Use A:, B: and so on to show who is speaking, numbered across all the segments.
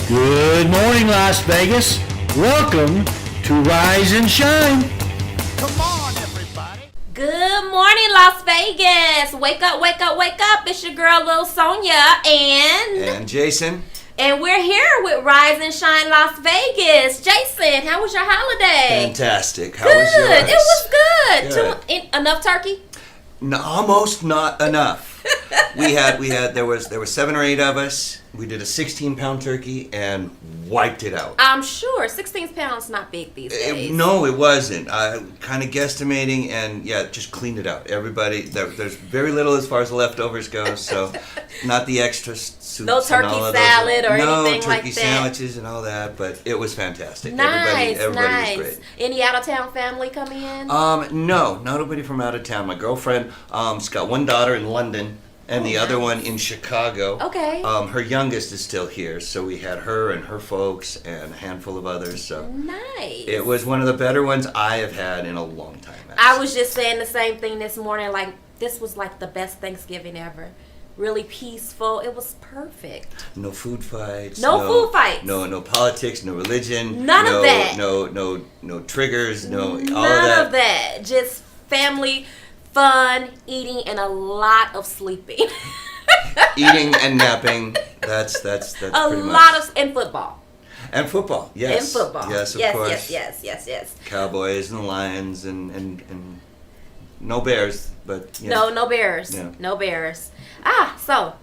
A: Good morning, Las Vegas. Welcome to Rise and Shine.
B: Come on, everybody.
C: Good morning, Las Vegas. Wake up, wake up, wake up. It's your girl, Little Sonya,
D: And Jason.
C: And we're here with Rise and Shine Las Vegas. Jason, how was your holiday?
D: Fantastic. How
C: Good.
D: was yours?
C: It was good.
D: Good.
C: Enough turkey?
D: No, almost not enough. There was 7 or 8 of us. We did a 16-pound turkey and wiped it out.
C: I'm sure 16 pounds not big these days.
D: No, it wasn't. Kind of guesstimating, and just cleaned it out. Everybody, there's very little as far as the leftovers go, so not the extra soups.
C: No turkey
D: and all of
C: salad
D: those.
C: or anything
D: no
C: like
D: turkey
C: that.
D: Sandwiches and all that, but it was fantastic.
C: Nice,
D: everybody was great.
C: Any out of town family coming in?
D: No, nobody from out of town. My girlfriend, she's got one daughter in London. And the other one in Chicago.
C: Okay.
D: Her youngest is still here, so we had her and her folks and a handful of others. So
C: nice.
D: It was one of the better ones I have had in a long time. Actually.
C: I was just saying the same thing this morning. Like, this was like the best Thanksgiving ever. Really peaceful. It was perfect.
D: No food fights.
C: No food fights.
D: No politics. No religion.
C: None of that.
D: No triggers. All of that.
C: None of that. Just family. Fun, eating, and a lot of sleeping.
D: Eating and napping. That's pretty much.
C: And football.
D: And football, yes.
C: And football.
D: Yes, of course.
C: Yes.
D: Cowboys and Lions and no Bears, but
C: No Bears.
D: Yeah.
C: No Bears. So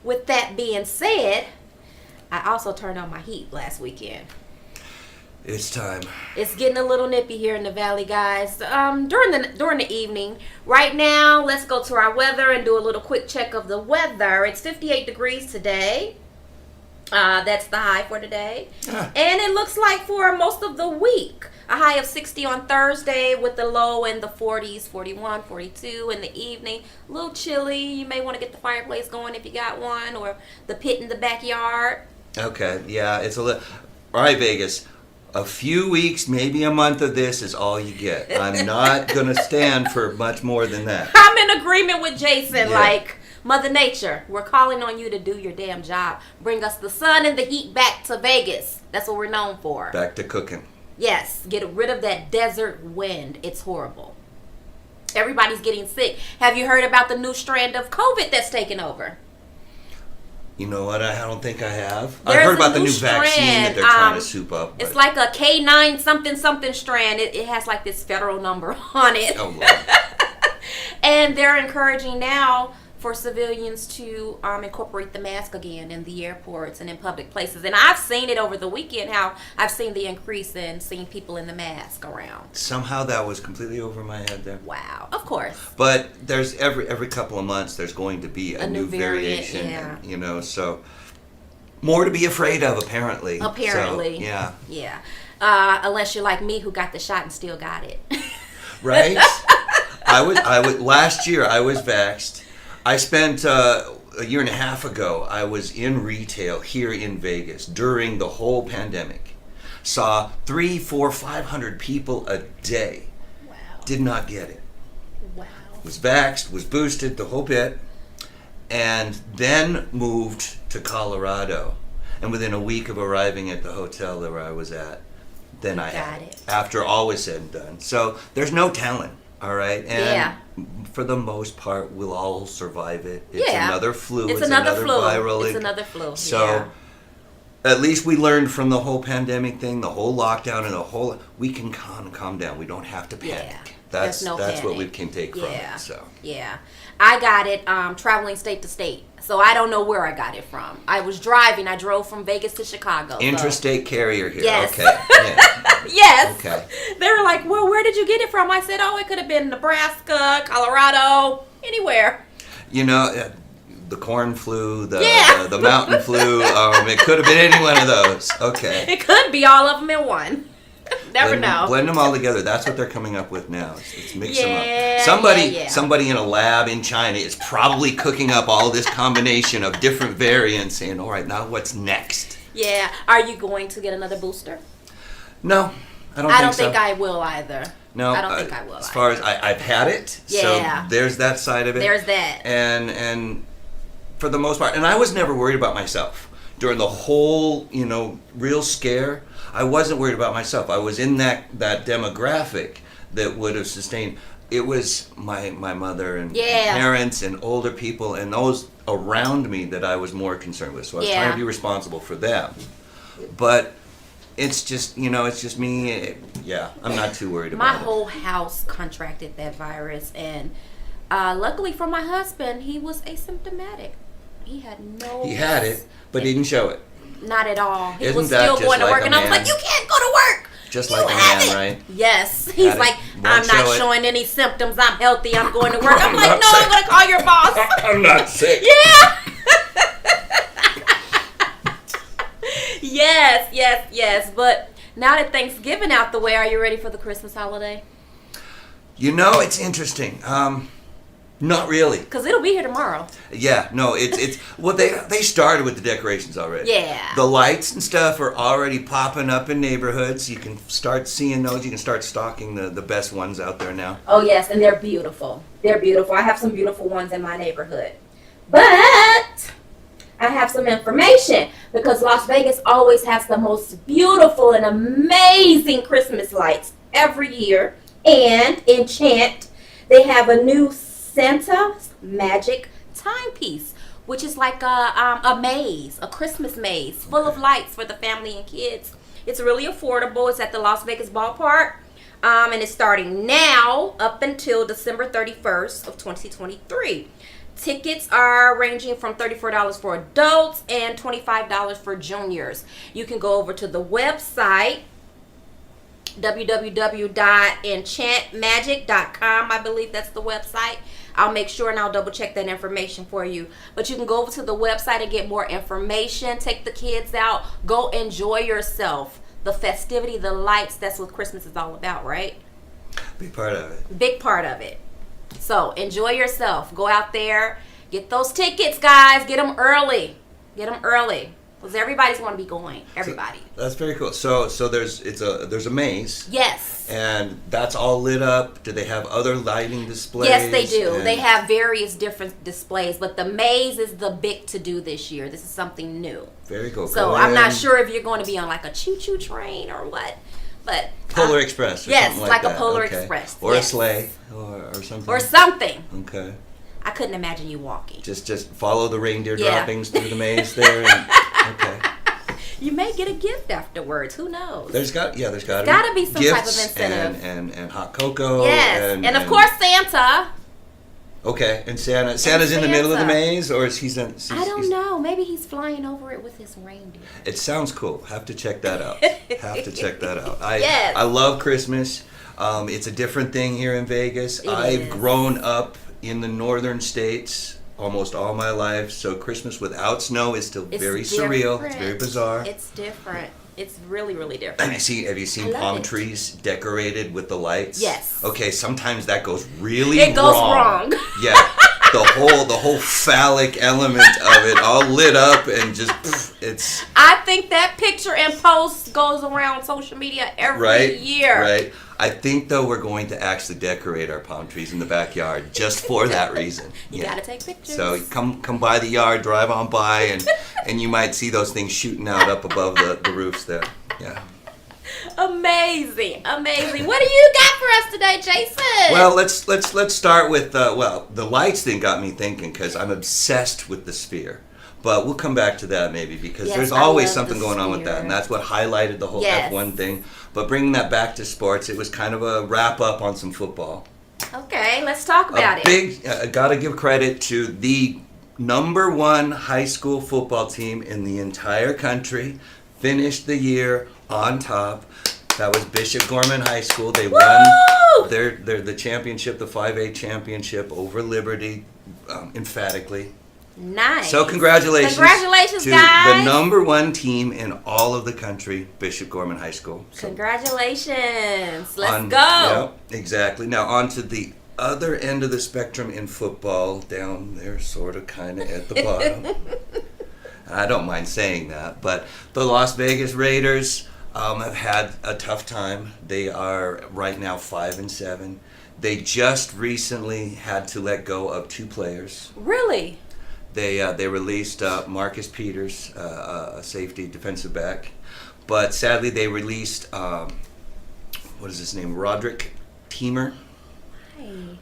C: with that being said, I also turned on my heat last weekend.
D: It's time.
C: It's getting a little nippy here in the valley, guys. During the evening. Right now, let's go to our weather and do a little quick check of the weather. It's 58 degrees today. That's the high for today. And it looks like for most of the week, a high of 60 on Thursday with the low in the 40s, 41, 42 in the evening. A little chilly. You may want to get the fireplace going if you got one, or the pit in the backyard.
D: Okay, yeah, it's a little... All right, Vegas. A few weeks, maybe a month of this is all you get. I'm not going to stand for much more than that.
C: I'm in agreement with Jason.
D: Yeah.
C: Like, Mother Nature, we're calling on you to do your damn job. Bring us the sun and the heat back to Vegas. That's what we're known for.
D: Back to cooking.
C: Yes, get rid of that desert wind. It's horrible. Everybody's getting sick. Have you heard about the new strand of COVID that's taken over?
D: You know what? I don't think I have.
C: There's
D: I've heard about
C: a
D: the
C: new
D: new vaccine
C: strand,
D: that they're trying to soup up.
C: It's like a K9 something strand. It has like this federal number on it.
D: Oh, Lord.
C: And they're encouraging now for civilians to incorporate the mask again in the airports and in public places. And I've seen it over the weekend, how I've seen the increase in seeing people in the mask around.
D: Somehow that was completely over my head there.
C: Wow. Of course.
D: But there's every couple of months there's going to be a new
C: variant,
D: variation.
C: yeah.
D: And, so more to be afraid of, apparently.
C: Apparently.
D: So, yeah.
C: Yeah. Unless you're like me who got the shot and still got it.
D: Right? I was last year I was vaxxed. I spent a year and a half ago, I was in retail here in Vegas during the whole pandemic. Saw 300, 400, 500 people a day.
C: Wow.
D: Did not get it.
C: Wow.
D: Was vaxxed, was boosted, the whole bit. And then moved to Colorado. And within a week of arriving at the hotel where I was at, then I had it. After all was said and done. So there's no telling. All right, and for the most part, we'll all survive it. It's another flu.
C: It's another flu.
D: Viral.
C: It's another flu.
D: So, at least we learned from the whole pandemic thing, the whole lockdown, and we can calm down. We don't have to panic.
C: Yeah.
D: That's
C: panic.
D: what we can take from it. So
C: I got it traveling state to state. So I don't know where I got it from. I was driving. I drove from Vegas to Chicago.
D: Interstate carrier here.
C: Yes.
D: Okay. Yeah.
C: Yes.
D: Okay.
C: They were like, well, where did you get it from? I said, it could have been Nebraska, Colorado, anywhere.
D: The corn flu, the mountain flu. It could have been any one of those. Okay.
C: It could be all of them in one. Never know.
D: Blend them all together. That's what they're coming up with now. Let's mix them up. Somebody in a lab in China is probably cooking up all this combination of different variants, saying, "All right, now what's next?"
C: Yeah. Are you going to get another booster?
D: No, I don't.
C: I don't
D: so.
C: think I will either.
D: No,
C: I don't think I will.
D: As far as I've had it, so there's that side of it.
C: There's that.
D: And for the most part, and I was never worried about myself. during the whole, real scare, I wasn't worried about myself. I was in that demographic that would have sustained. It was my mother and parents and older people and those around me that I was more concerned with. So I was trying to be responsible for them. But it's just, it's just me. Yeah, I'm not too worried about it.
C: My whole house contracted that virus, and luckily for my husband, he was asymptomatic. He had
D: it, but he didn't show it.
C: Not at all. He
D: Isn't
C: was
D: that
C: still
D: just
C: going to
D: like
C: work,
D: a
C: and I was
D: man?
C: like, you can't go to work.
D: Just
C: You
D: like a
C: have
D: man,
C: it.
D: right?
C: Yes. He's like, I'm
D: show
C: not
D: it.
C: showing any symptoms. I'm healthy. I'm going to work. I'm like,
D: not
C: no,
D: sick.
C: I'm going to call your boss.
D: I'm not sick.
C: Yeah. Yes. But now that Thanksgiving out the way, are you ready for the Christmas holiday?
D: It's interesting. Not really.
C: Because it'll be here tomorrow.
D: Yeah, no, it's well, they started with the decorations already.
C: Yeah.
D: The lights and stuff are already popping up in neighborhoods. You can start seeing those. You can start stocking the best ones out there now.
C: Oh, yes, and they're beautiful. They're beautiful. I have some beautiful ones in my neighborhood. But I have some information because Las Vegas always has the most beautiful and amazing Christmas lights every year. And Enchant, they have a new Santa's Magic Timepiece, which is like a maze, a Christmas maze, full of lights for the family and kids. It's really affordable. It's at the Las Vegas ballpark, and it's starting now up until December 31st of 2023. Tickets are ranging from $34 for adults and $25 for juniors. You can go over to the website, www.enchantmagic.com. I believe that's the website. I'll make sure and I'll double check that information for you. But you can go over to the website and get more information. Take the kids out. Go enjoy yourself. The festivity, the lights, that's what Christmas is all about, right?
D: Big part of it.
C: Big part of it. So enjoy yourself. Go out there. Get those tickets, guys. Get them early. Because everybody's going to be going. Everybody.
D: So, that's very cool. So there's a maze.
C: Yes.
D: And that's all lit up. Do they have other lighting displays?
C: Yes, they do. They have various different displays, but the maze is the big to do this year. This is something new.
D: Very cool.
C: So I'm not sure if you're going to be on like a choo-choo train or what, but
D: Polar Express. Or
C: yes,
D: something
C: like
D: that.
C: a Polar
D: Okay.
C: Express,
D: or
C: yes.
D: a sleigh, or something.
C: or something.
D: Okay.
C: I couldn't imagine you walking.
D: Just follow the reindeer
C: Yeah.
D: droppings through the maze there. Okay.
C: You may get a gift afterwards. Who knows?
D: There's got to
C: be some
D: gifts
C: type of incentive.
D: and hot cocoa.
C: Yes, and of course Santa.
D: Okay, and Santa's in the middle of the maze, or is he's in?
C: I don't know. Maybe he's flying over it with his reindeer.
D: It sounds cool. Have to check that out.
C: Yes.
D: I love Christmas. It's a different thing here in Vegas. I've grown up in the northern states almost all my life, so Christmas without snow is still very surreal. It's very bizarre.
C: It's different. It's really, really different.
D: Have you seen palm trees decorated with the lights?
C: Yes.
D: Okay, sometimes that goes really
C: It goes wrong.
D: Yeah. The whole phallic element of it all lit up and just it's
C: I think that picture and post goes around social media every year.
D: Right. I think though we're going to actually decorate our palm trees in the backyard just for that reason.
C: You gotta take pictures.
D: So come by the yard, drive on by, and you might see those things shooting out up above the roofs there. Yeah.
C: Amazing. What do you got for us today, Jason?
D: Well, let's start with the lights thing got me thinking because I'm obsessed with the sphere. But we'll come back to that maybe because
C: Yes,
D: there's
C: I
D: always
C: love
D: something
C: the
D: going on with that,
C: sphere.
D: and that's what highlighted the whole
C: Yes.
D: F1 thing. But bringing that back to sports, it was kind of a wrap up on some football.
C: Okay, let's talk about it.
D: Gotta give credit to the number one high school football team in the entire country. Finished the year on top. That was Bishop Gorman High School. They won the championship, the 5A championship over Liberty, emphatically.
C: Nice.
D: So congratulations.
C: Congratulations,
D: to
C: guys.
D: the number one team in all of the country, Bishop Gorman High School. So
C: Congratulations. Let's go.
D: Yeah, exactly. Now on to the other end of the spectrum in football, down there sort of kind of at the bottom. I don't mind saying that, but the Las Vegas Raiders have had a tough time. They are right now 5-7. They just recently had to let go of 2 players.
C: Really?
D: They released Marcus Peters, a safety defensive back, but sadly they released what is his name, Roderick Teamer,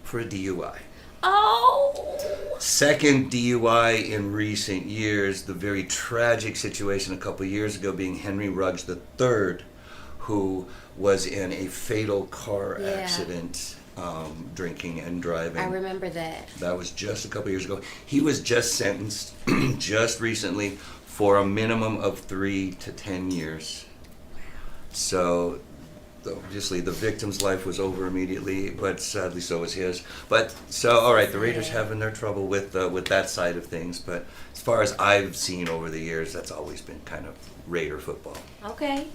D: for a DUI.
C: Oh.
D: Second DUI in recent years. The very tragic situation a couple years ago being Henry Ruggs III, who was in a fatal car accident, drinking and driving.
C: I remember that.
D: That was just a couple years ago. He was just sentenced just recently for a minimum of 3 to 10 years. So obviously the victim's life was over immediately, but sadly so was his. But so, all right, the Raiders having their trouble with that side of things. But as far as I've seen over the years, that's always been kind of Raider football.
C: Okay.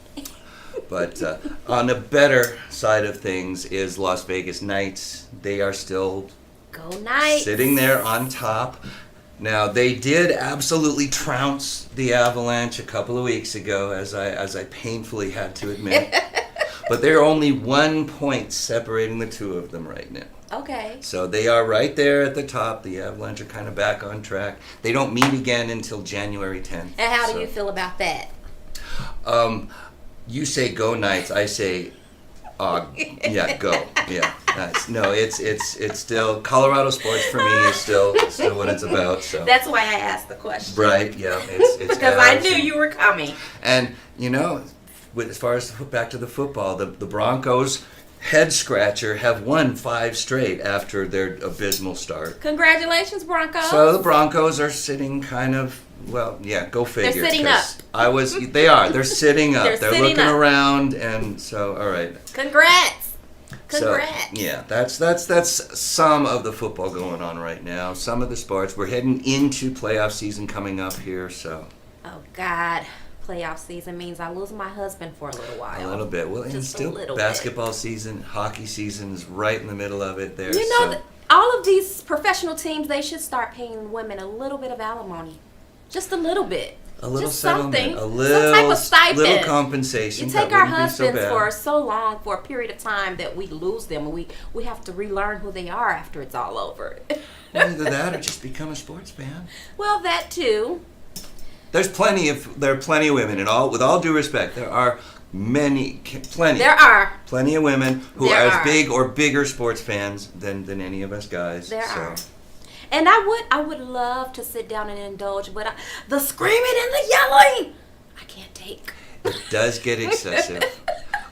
D: But on the better side of things is Las Vegas Knights. They are still
C: Go Knights.
D: sitting there on top. Now, they did absolutely trounce the Avalanche a couple of weeks ago, as I painfully had to admit. But they're only 1 point separating the two of them right now.
C: Okay.
D: So they are right there at the top. The Avalanche are kind of back on track. They don't meet again until January 10th.
C: And how do you feel about that?
D: You say go Knights. I say, yeah, go. Yeah, nice. No, it's still Colorado sports for me is still what it's about. So
C: that's why I asked the question.
D: Right. Yeah. It's
C: because I knew you were coming.
D: And as far as back to the football, the Broncos head scratcher have won 5 straight after their abysmal start.
C: Congratulations, Broncos.
D: So the Broncos are sitting kind of. Well, yeah, go figure.
C: They're sitting up.
D: They are. They're sitting up. They're
C: sitting
D: looking
C: up.
D: around, and so, all right.
C: Congrats.
D: So, yeah, that's some of the football going on right now. Some of the sports. We're heading into playoff season coming up here, so.
C: Oh, God. Playoff season means I lose my husband for a little while.
D: A little bit. Well, and
C: just
D: still basketball season, hockey season is right in the middle of it there.
C: You know, all of these professional teams, they should start paying women a little bit of alimony. Just a little bit.
D: A little
C: just
D: settlement,
C: something.
D: a little,
C: some type of stipend.
D: Little compensation.
C: You take our husbands for so long, for a period of time, that we lose them, and we have to relearn who they are after it's all over.
D: Either that or just become a sports fan.
C: Well, that too.
D: There are plenty of women, and with all due respect, there are plenty.
C: There are
D: plenty of women who are as big or bigger sports fans than any of us guys.
C: There are. And I would love to sit down and indulge, but the screaming and the yelling, I can't take.
D: It does get excessive.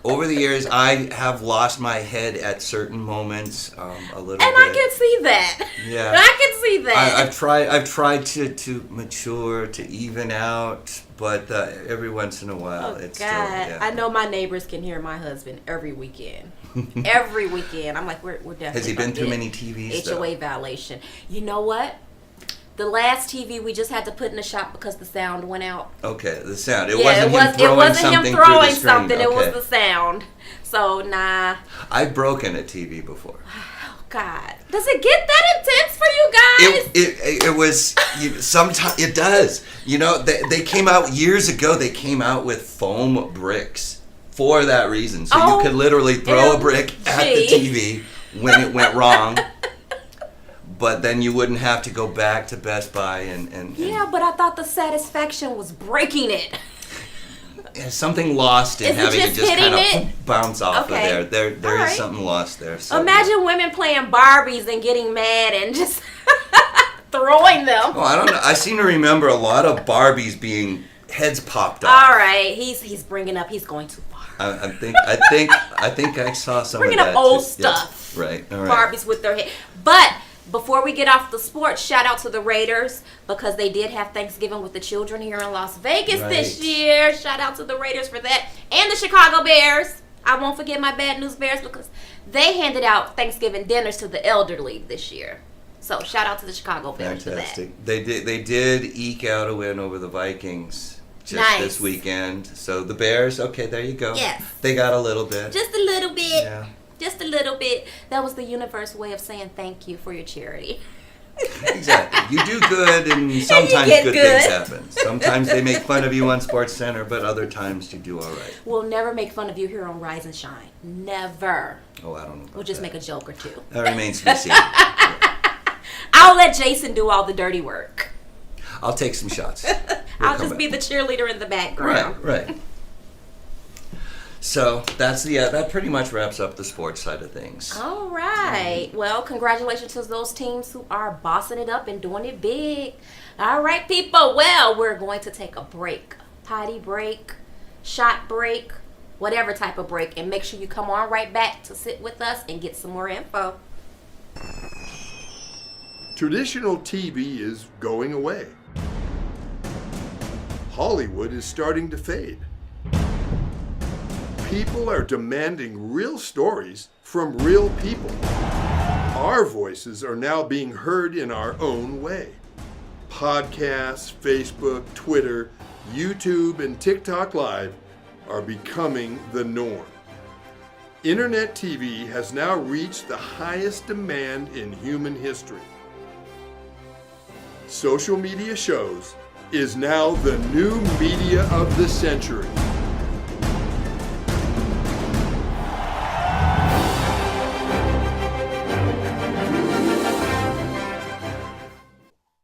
D: Over the years, I have lost my head at certain moments a little bit.
C: And I can see that.
D: Yeah.
C: I can see that.
D: I've tried to mature, to even out, but every once in a while, it's still. Yeah.
C: I know my neighbors can hear my husband every weekend. Every weekend. I'm like, we're definitely.
D: Has he been through many TVs?
C: HOA violation. You know what? The last TV we just had to put in the shop because the sound went out.
D: Okay, the sound. It wasn't him throwing something.
C: It was the sound. So, nah.
D: I've broken a TV before.
C: Oh, God. Does it get that intense for you guys?
D: It was, sometimes it does. They came out years ago, they came out with foam bricks for that reason. So you could literally throw a brick at the TV when it went wrong. But then you wouldn't have to go back to Best Buy and
C: yeah, but I thought the satisfaction was breaking it.
D: Something lost in having it just kind of bounce off of there. There is something lost there. So,
C: imagine women playing Barbies and getting mad and just throwing them.
D: Oh, I don't know. I seem to remember a lot of Barbies being heads popped off.
C: All right, he's bringing up. He's going too far.
D: I think I saw some
C: bringing
D: of that
C: up old
D: too.
C: stuff.
D: Yeah. Right. All right.
C: Barbies with their head, but. Before we get off the sports, shout out to the Raiders because they did have Thanksgiving with the children here in Las Vegas this year. Shout out to the Raiders for that. And the Chicago Bears. I won't forget my Bad News Bears because they handed out Thanksgiving dinners to the elderly this year. So shout out to the Chicago Bears for that.
D: They did eke out a win over the Vikings just this weekend. So the Bears, okay, there you go.
C: Yes.
D: They got a little bit.
C: Just a little bit.
D: Yeah.
C: Just a little bit. That was the universe way of saying thank you for your charity.
D: Exactly. You do good, and sometimes good things happen. Sometimes they make fun of you on Sports Center, but other times you do all right.
C: We'll never make fun of you here on Rise and Shine. Never.
D: Oh, I don't know.
C: We'll just make a joke or two.
D: That remains to be seen.
C: I'll let Jason do all the dirty work.
D: I'll take some shots.
C: I'll just be the cheerleader in the background.
D: Right. So that pretty much wraps up the sports side of things.
C: All right. Well, congratulations to those teams who are bossing it up and doing it big. All right, people. Well, we're going to take a break. Potty break, shot break, whatever type of break. And make sure you come on right back to sit with us and get some more info.
B: Traditional TV is going away. Hollywood is starting to fade. People are demanding real stories from real people. Our voices are now being heard in our own way. Podcasts, Facebook, Twitter, YouTube, and TikTok Live are becoming the norm. Internet TV has now reached the highest demand in human history. Social media shows is now the new media of the century.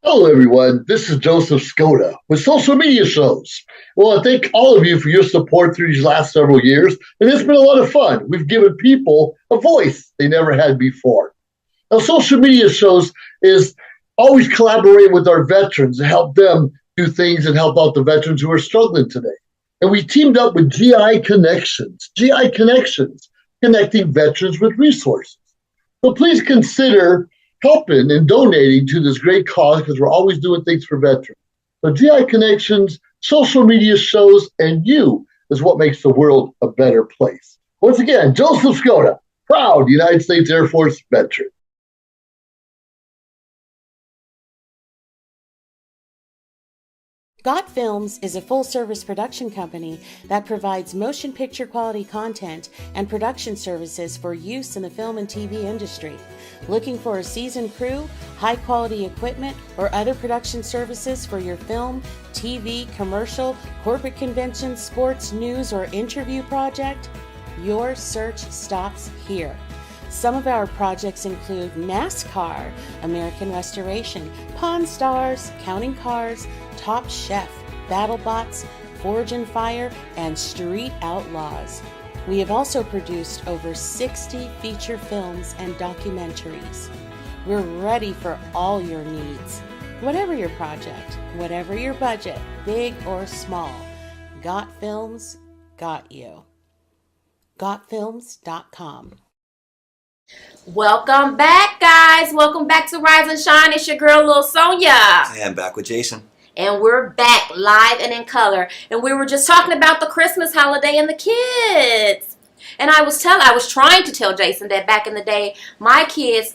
E: Hello, everyone. This is Joseph Skoda with Social Media Shows. Well, I thank all of you for your support through these last several years, and it's been a lot of fun. We've given people a voice they never had before. Now, Social Media Shows is always collaborating with our veterans to help them do things and help out the veterans who are struggling today. And we teamed up with GI Connections, connecting veterans with resources. So please consider helping and donating to this great cause because we're always doing things for veterans. So GI Connections, Social Media Shows, and you is what makes the world a better place. Once again, Joseph Skoda, proud United States Air Force veteran.
F: Got Films is a full-service production company that provides motion picture quality content and production services for use in the film and TV industry. Looking for a seasoned crew, high-quality equipment, or other production services for your film, TV, commercial, corporate convention, sports, news, or interview project? Your search stops here. Some of our projects include NASCAR, American Restoration, Pawn Stars, Counting Cars, Top Chef, BattleBots, Forge and Fire, and Street Outlaws. We have also produced over 60 feature films and documentaries. We're ready for all your needs. Whatever your project, whatever your budget, big or small, Got Films got you. GotFilms.com.
C: Welcome back, guys. Welcome back to Rise and Shine. It's your girl, Lil Sonya.
D: I am back with Jason.
C: And we're back live and in color. And we were just talking about the Christmas holiday and the kids. And I was trying to tell Jason that back in the day, my kids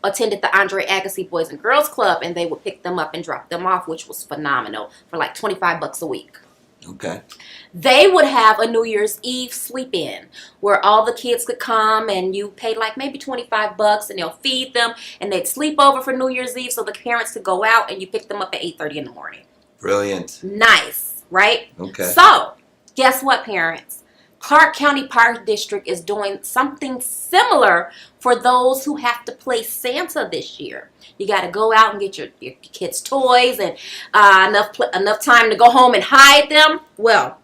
C: attended the Andre Agassi Boys and Girls Club, and they would pick them up and drop them off, which was phenomenal, for like $25 a week.
D: Okay.
C: They would have a New Year's Eve sleep-in where all the kids could come and you paid like maybe $25 and they'll feed them and they'd sleep over for New Year's Eve so the parents could go out and you pick them up at 8:30 in the morning.
D: Brilliant.
C: Nice, right?
D: Okay.
C: So, guess what, parents? Clark County Park District is doing something similar for those who have to play Santa this year. You got to go out and get your kids' toys and enough time to go home and hide them. Well,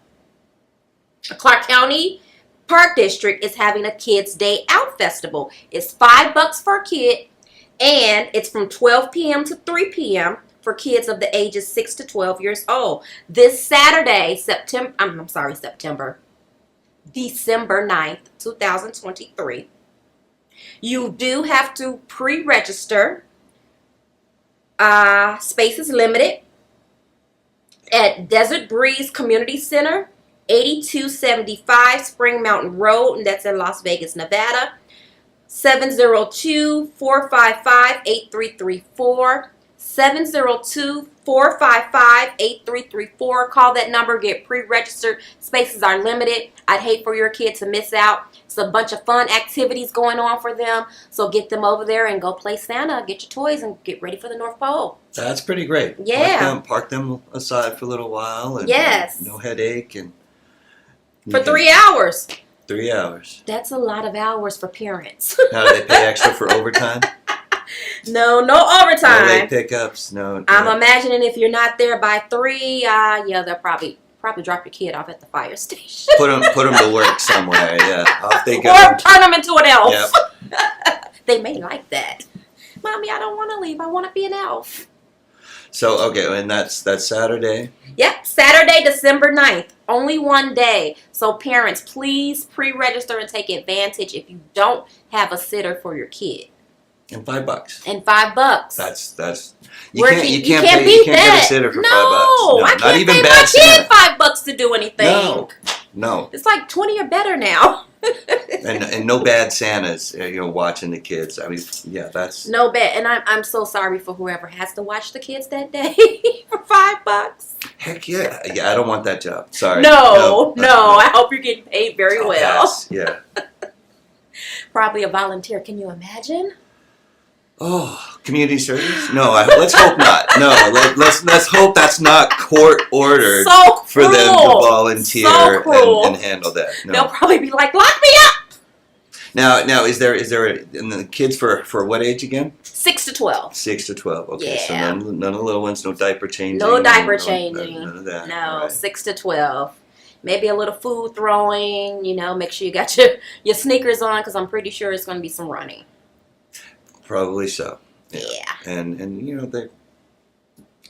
C: Clark County Park District is having a Kids Day Out Festival. It's $5 for a kid, and it's from 12 p.m. to 3 p.m. for kids of the ages 6 to 12 years old. This Saturday, December 9th, 2023. You do have to pre-register. Space is limited at Desert Breeze Community Center, 8275 Spring Mountain Road, and that's in Las Vegas, Nevada. 702-455-8334. 702-455-8334. Call that number. Get pre-registered. Spaces are limited. I'd hate for your kid to miss out. It's a bunch of fun activities going on for them. So get them over there and go play Santa. Get your toys and get ready for the North Pole.
D: That's pretty great.
C: Yeah.
D: Park them aside for a little while. And
C: yes.
D: No headache. And
C: for 3 hours.
D: 3 hours.
C: That's a lot of hours for parents.
D: Now, do they pay extra for overtime?
C: No
D: No late
C: overtime.
D: pickups. No.
C: I'm imagining if you're not there by 3, yeah, they'll probably drop your kid off at the fire station.
D: Put them to work somewhere. Yeah. Off they go.
C: Or turn them into an elf.
D: Yep.
C: They may like that. Mommy, I don't want to leave. I want to be an elf.
D: So okay, and that's Saturday.
C: Yep, Saturday, December 9th. Only one day. So parents, please pre-register and take advantage if you don't have a sitter for your kid.
D: And $5.
C: And $5.
D: That's
C: You
D: can't
C: beat
D: get a
C: that.
D: sitter for $5.
C: No, I
D: not
C: can't
D: even
C: pay
D: bad
C: my kid
D: Santa.
C: $5 to do anything.
D: No.
C: It's like 20 or better now.
D: And no bad Santas, watching the kids. I mean, yeah, that's
C: No bad. And I'm so sorry for whoever has to watch the kids that day for $5.
D: heck yeah. Yeah, I don't want that job. Sorry.
C: No. I hope you're getting paid very well.
D: Yes, yeah.
C: Probably a volunteer. Can you imagine?
D: Oh, community service? No, let's hope not. No, let's hope that's not court ordered
C: So cruel.
D: for them to volunteer
C: So cruel.
D: and handle that. No.
C: They'll probably be like, lock me up.
D: Now is there and the kids for what age again?
C: 6 to 12.
D: 6 to 12. Okay,
C: Yeah.
D: so none of the little ones, no diaper changing.
C: No diaper
D: no,
C: changing.
D: None of that.
C: No,
D: All right.
C: 6 to 12. Maybe a little food throwing. Make sure you got your sneakers on because I'm pretty sure it's going to be some running.
D: Probably so.
C: Yeah.
D: And they're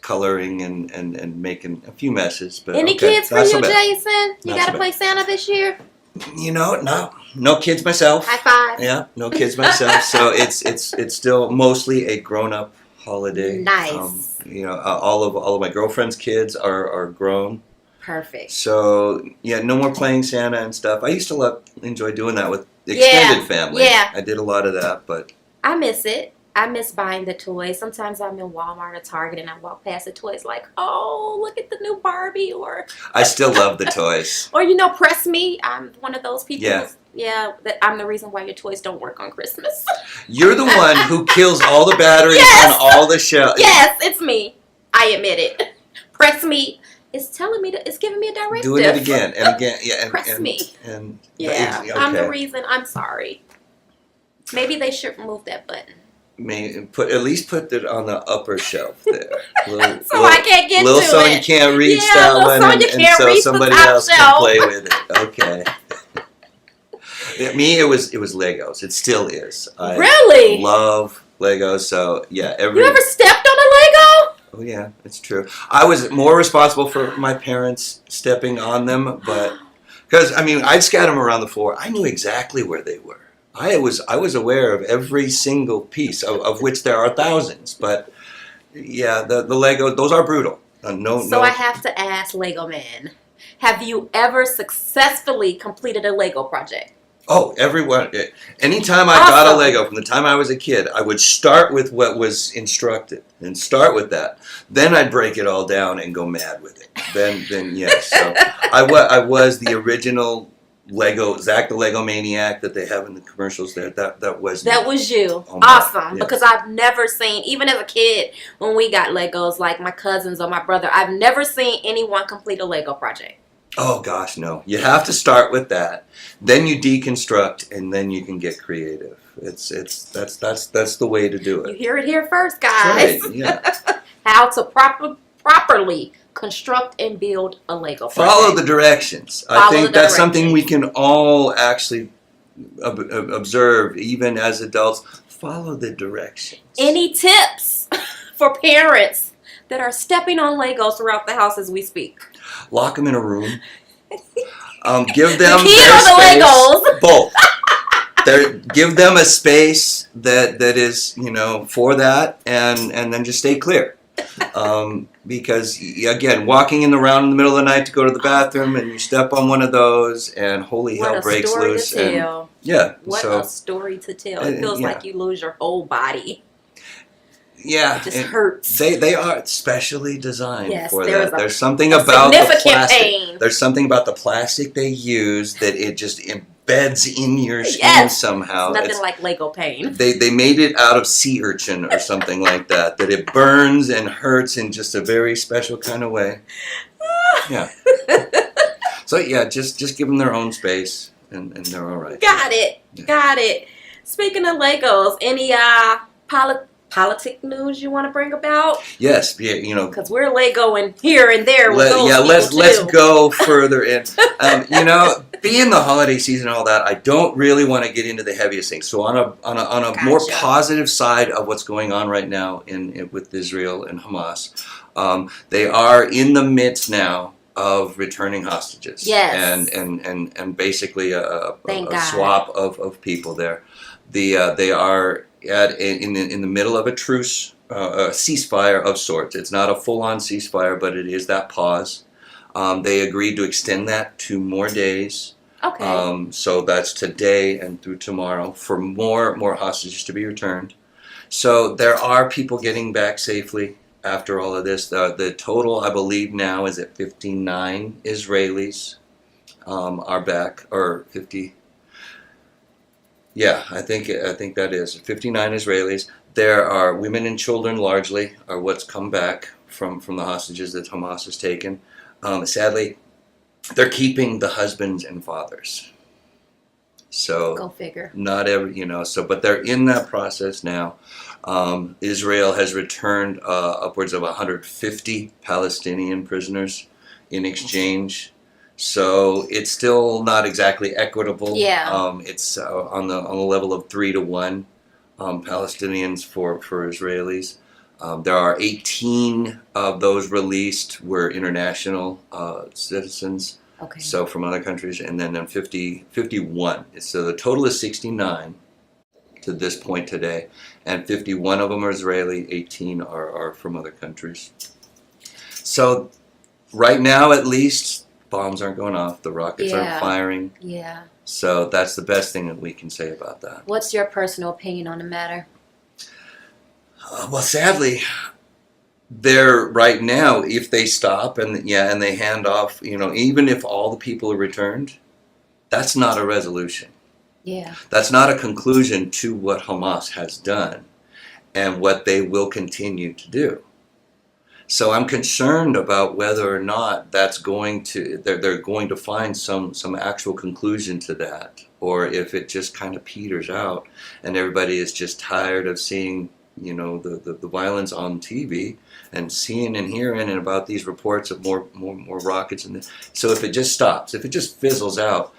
D: coloring and making a few messes. But
C: Any
D: okay,
C: kids for
D: not so
C: you,
D: bad.
C: Jason? You
D: Not
C: got
D: so
C: to
D: bad.
C: play Santa this year?
D: No kids myself.
C: High five.
D: Yeah, no kids myself. So it's still mostly a grown-up holiday.
C: Nice.
D: All of my girlfriend's kids are grown.
C: Perfect.
D: So yeah, no more playing Santa and stuff. I used to enjoy doing that with extended family.
C: Yeah.
D: I did a lot of that, but
C: I miss it. I miss buying the toys. Sometimes I'm in Walmart or Target and I walk past the toys like, oh, look at the new Barbie or
D: I still love the toys.
C: press me. I'm one of those people.
D: Yeah.
C: Yeah, that I'm the reason why your toys don't work on Christmas.
D: You're the one who kills all the batteries
C: Yes.
D: on all the shelves.
C: Yes, it's me. I admit it. Press me. It's telling me it's giving me a directive.
D: Doing it again and again. Yeah, and,
C: Press
D: and,
C: me.
D: And
C: Yeah,
D: okay.
C: I'm the reason. I'm sorry. Maybe they should remove that button.
D: At least put it on the upper shelf there.
C: I can't get
D: little
C: to
D: Sonya
C: it.
D: can't reach
C: Yeah,
D: that
C: little
D: one,
C: Sonya
D: and
C: can't
D: so
C: reach the
D: somebody
C: top
D: else
C: shelf.
D: can play with it. Okay. Me, it was Legos. It still is. I
C: Really?
D: love Legos. So yeah,
C: You ever stepped on a Lego?
D: Oh yeah, it's true. I was more responsible for my parents stepping on them, but because I'd scatter them around the floor. I knew exactly where they were. I was aware of every single piece, of which there are thousands. But yeah, the Lego, those are brutal.
C: So I have to ask, Lego Man, have you ever successfully completed a Lego project?
D: Oh, everyone. Anytime I got a Lego from the time I was a kid, I would start with what was instructed and start with that. Then I'd break it all down and go mad with it. Then yes. So I was the original Lego, Zach the Lego Maniac that they have in the commercials there. That was me.
C: That was you.
D: Oh, my
C: Awesome.
D: God, yes.
C: Because I've never seen, even as a kid, when we got Legos, like my cousins or my brother, I've never seen anyone complete a Lego project.
D: Oh gosh, no. You have to start with that. Then you deconstruct and then you can get creative. That's the way to do
C: You
D: it.
C: hear it here first, guys.
D: Right, yeah.
C: How to properly construct and build a Lego project.
D: Follow the directions. I think that's something we can all actually observe, even as adults. Follow the directions.
C: Any tips for parents that are stepping on Legos throughout the house as we speak?
D: Lock them in a room. Give them
C: The key
D: their
C: or the
D: space.
C: Legos?
D: Both. Give them a space that is for that, and then just stay clear. Because again, walking in the middle of the night to go to the bathroom, and you step on one of those, and holy hell breaks loose.
C: What a story to tell.
D: Yeah.
C: What a story to tell. It feels like you lose your whole body.
D: Yeah,
C: It just hurts.
D: They are specially designed for
C: there is
D: that. There's something about the
C: significant
D: plastic.
C: pain.
D: There's something about the plastic they use that it just embeds in your skin somehow.
C: It's nothing like Lego pain.
D: They made it out of sea urchin or something like that. That it burns and hurts in just a very special kind of way. Yeah. So yeah, just give them their own space, and they're all right.
C: Got it. Speaking of Legos, any politic news you want to bring about?
D: Yes, yeah,
C: Because we're going here and there with those people
D: let's
C: too.
D: go further in. Being the holiday season and all that, I don't really want to get into the heaviest things. So on a more positive side of what's going on right now with Israel and Hamas, they are in the midst now of returning hostages.
C: Yes.
D: And basically a
C: Thank God.
D: swap of people there. They are in the middle of a truce, a ceasefire of sorts. It's not a full-on ceasefire, but it is that pause. They agreed to extend that 2 more days.
C: Okay.
D: So that's today and through tomorrow for more hostages to be returned. So there are people getting back safely after all of this. The total, I believe, now is at 59 Israelis are back, or 50. Yeah, I think that is 59 Israelis. There are women and children, largely, are what's come back from the hostages that Hamas has taken. Sadly, they're keeping the husbands and fathers. So
C: go figure.
D: Not every, but they're in that process now. Israel has returned upwards of 150 Palestinian prisoners in exchange. So it's still not exactly equitable.
C: Yeah.
D: It's on the level of 3-1 Palestinians for Israelis. There are 18 of those released were international citizens.
C: Okay.
D: So from other countries, and then 51. So the total is 69 to this point today, and 51 of them are Israeli. 18 are from other countries. So right now, at least, bombs aren't going off. The rockets aren't firing.
C: Yeah.
D: So that's the best thing that we can say about that.
C: What's your personal opinion on the matter?
D: Well, sadly, they're right now, if they stop and they hand off, even if all the people are returned, that's not a resolution.
C: Yeah.
D: That's not a conclusion to what Hamas has done and what they will continue to do. So I'm concerned about whether or not they're going to find some actual conclusion to that, or if it just kind of peters out and everybody is just tired of seeing the violence on TV and seeing and hearing and about these reports of more rockets. So if it just stops, if it just fizzles out,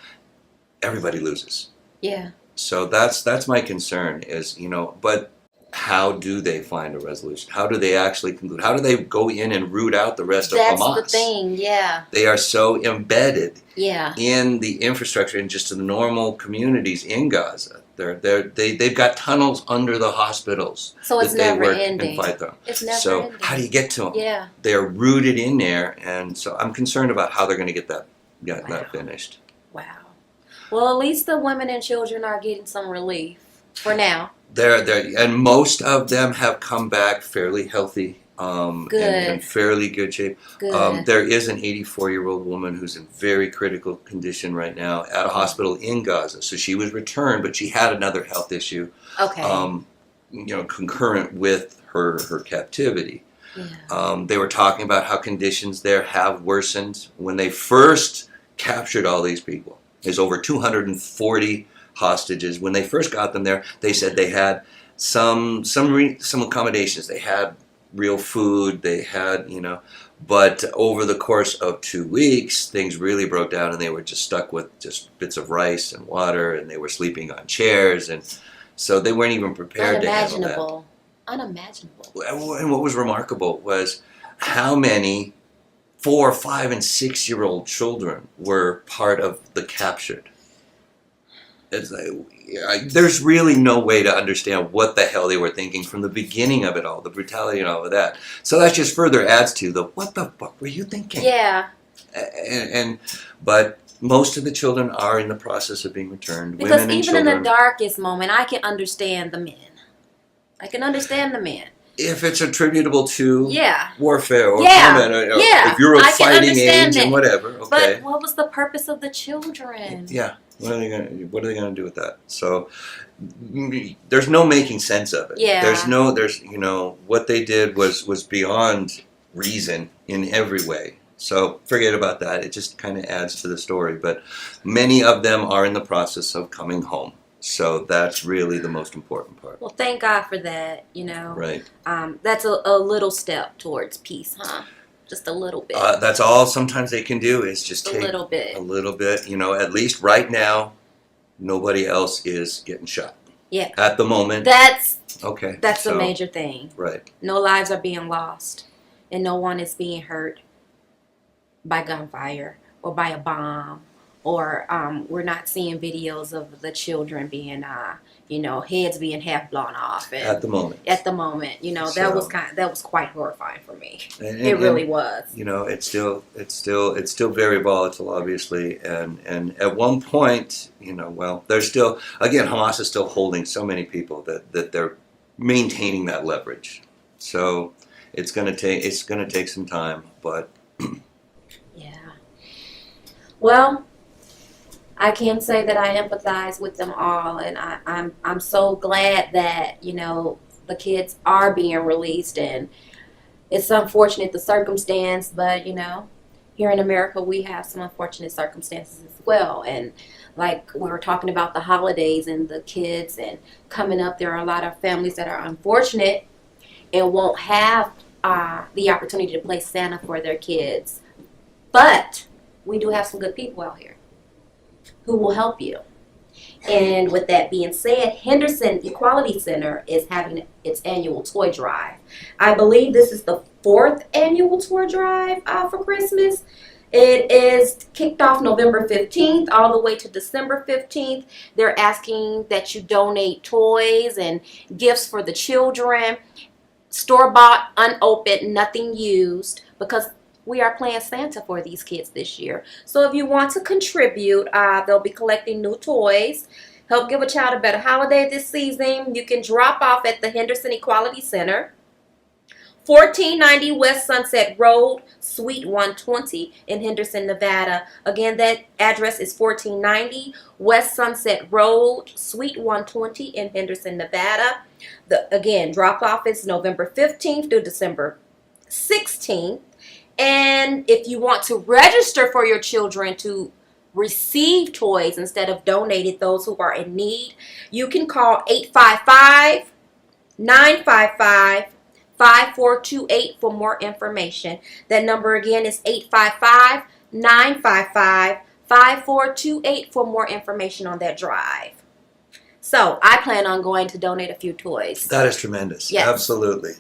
D: everybody loses.
C: Yeah.
D: So that's my concern is, but how do they find a resolution? How do they actually conclude? How do they go in and root out the rest of Hamas?
C: That's the thing, yeah.
D: They are so embedded
C: Yeah.
D: in the infrastructure and just the normal communities in Gaza. They've got tunnels under the hospitals.
C: So it's
D: that they
C: never
D: work
C: ending.
D: And fight them.
C: It's never
D: so
C: ending.
D: how do you get to them?
C: Yeah.
D: They're rooted in there, and so I'm concerned about how they're going to get that finished.
C: Wow. Well, at least the women and children are getting some relief for now.
D: And most of them have come back fairly healthy,
C: Good.
D: in fairly good shape.
C: Good.
D: There is an 84-year-old woman who's in very critical condition right now at a hospital in Gaza. So she was returned, but she had another health issue,
C: Okay.
D: Concurrent with her captivity.
C: Yeah.
D: They were talking about how conditions there have worsened. When they first captured all these people, there's over 240 hostages. When they first got them there, they said they had some accommodations. They had real food. They had, but over the course of 2 weeks, things really broke down, and they were just stuck with just bits of rice and water, and they were sleeping on chairs, and so they weren't even prepared to handle that.
C: Unimaginable.
D: And what was remarkable was how many 4-, 5-, and 6-year-old children were part of the captured. It's like, there's really no way to understand what the hell they were thinking from the beginning of it all, the brutality and all of that. So that just further adds to the, what the fuck were you thinking?
C: Yeah.
D: But most of the children are in the process of being returned.
C: Because
D: women and
C: even in
D: children,
C: the darkest moment, I can understand the men.
D: if it's attributable to warfare or combat, or if you're of
C: I can
D: fighting
C: understand
D: age
C: that.
D: and whatever, okay.
C: But what was the purpose of the children?
D: Yeah. What are they gonna do with that? So there's no making sense of it.
C: Yeah.
D: There's what they did was beyond reason in every way. So forget about that. It just kind of adds to the story. But many of them are in the process of coming home. So that's really the most important part.
C: Well, thank God for that, you know.
D: Right.
C: That's a little step towards peace, huh? Just a little bit.
D: That's all sometimes they can do is just take
C: a little bit.
D: A little bit. You know, at least right now, nobody else is getting shot.
C: Yeah.
D: At the moment.
C: That's
D: so,
C: a major thing.
D: Right.
C: No lives are being lost, and no one is being hurt by gunfire or by a bomb, or we're not seeing videos of the children being, heads being half blown off. And
D: at the moment,
C: that was quite horrifying for me.
D: It
C: really was.
D: You know, it's still very volatile, obviously, and at one point, there's still, again, Hamas is still holding so many people that they're maintaining that leverage. So it's gonna take some time, but
C: yeah. Well, I can say that I empathize with them all, and I'm so glad that the kids are being released, and it's unfortunate the circumstance, but here in America we have some unfortunate circumstances as well, and like we were talking about the holidays and the kids and coming up, there are a lot of families that are unfortunate and won't have the opportunity to play Santa for their kids, but we do have some good people out here who will help you. And with that being said, Henderson Equality Center is having its annual toy drive. I believe this is the 4th annual toy drive for Christmas. It is kicked off November 15th all the way to December 15th. They're asking that you donate toys and gifts for the children, store-bought, unopened, nothing used, because we are playing Santa for these kids this year. So if you want to contribute, they'll be collecting new toys. Help give a child a better holiday this season. You can drop off at the Henderson Equality Center, 1490 West Sunset Road, Suite 120 in Henderson, Nevada. Again, that address is 1490 West Sunset Road, Suite 120 in Henderson, Nevada. Again, drop off is November 15th through December 16th. And if you want to register for your children to receive toys instead of donated those who are in need, you can call 855-955-5428 for more information. That number again is 855-955-5428 for more information on that drive. So I plan on going to donate a few toys.
D: That is tremendous.
C: Yes.
D: Absolutely.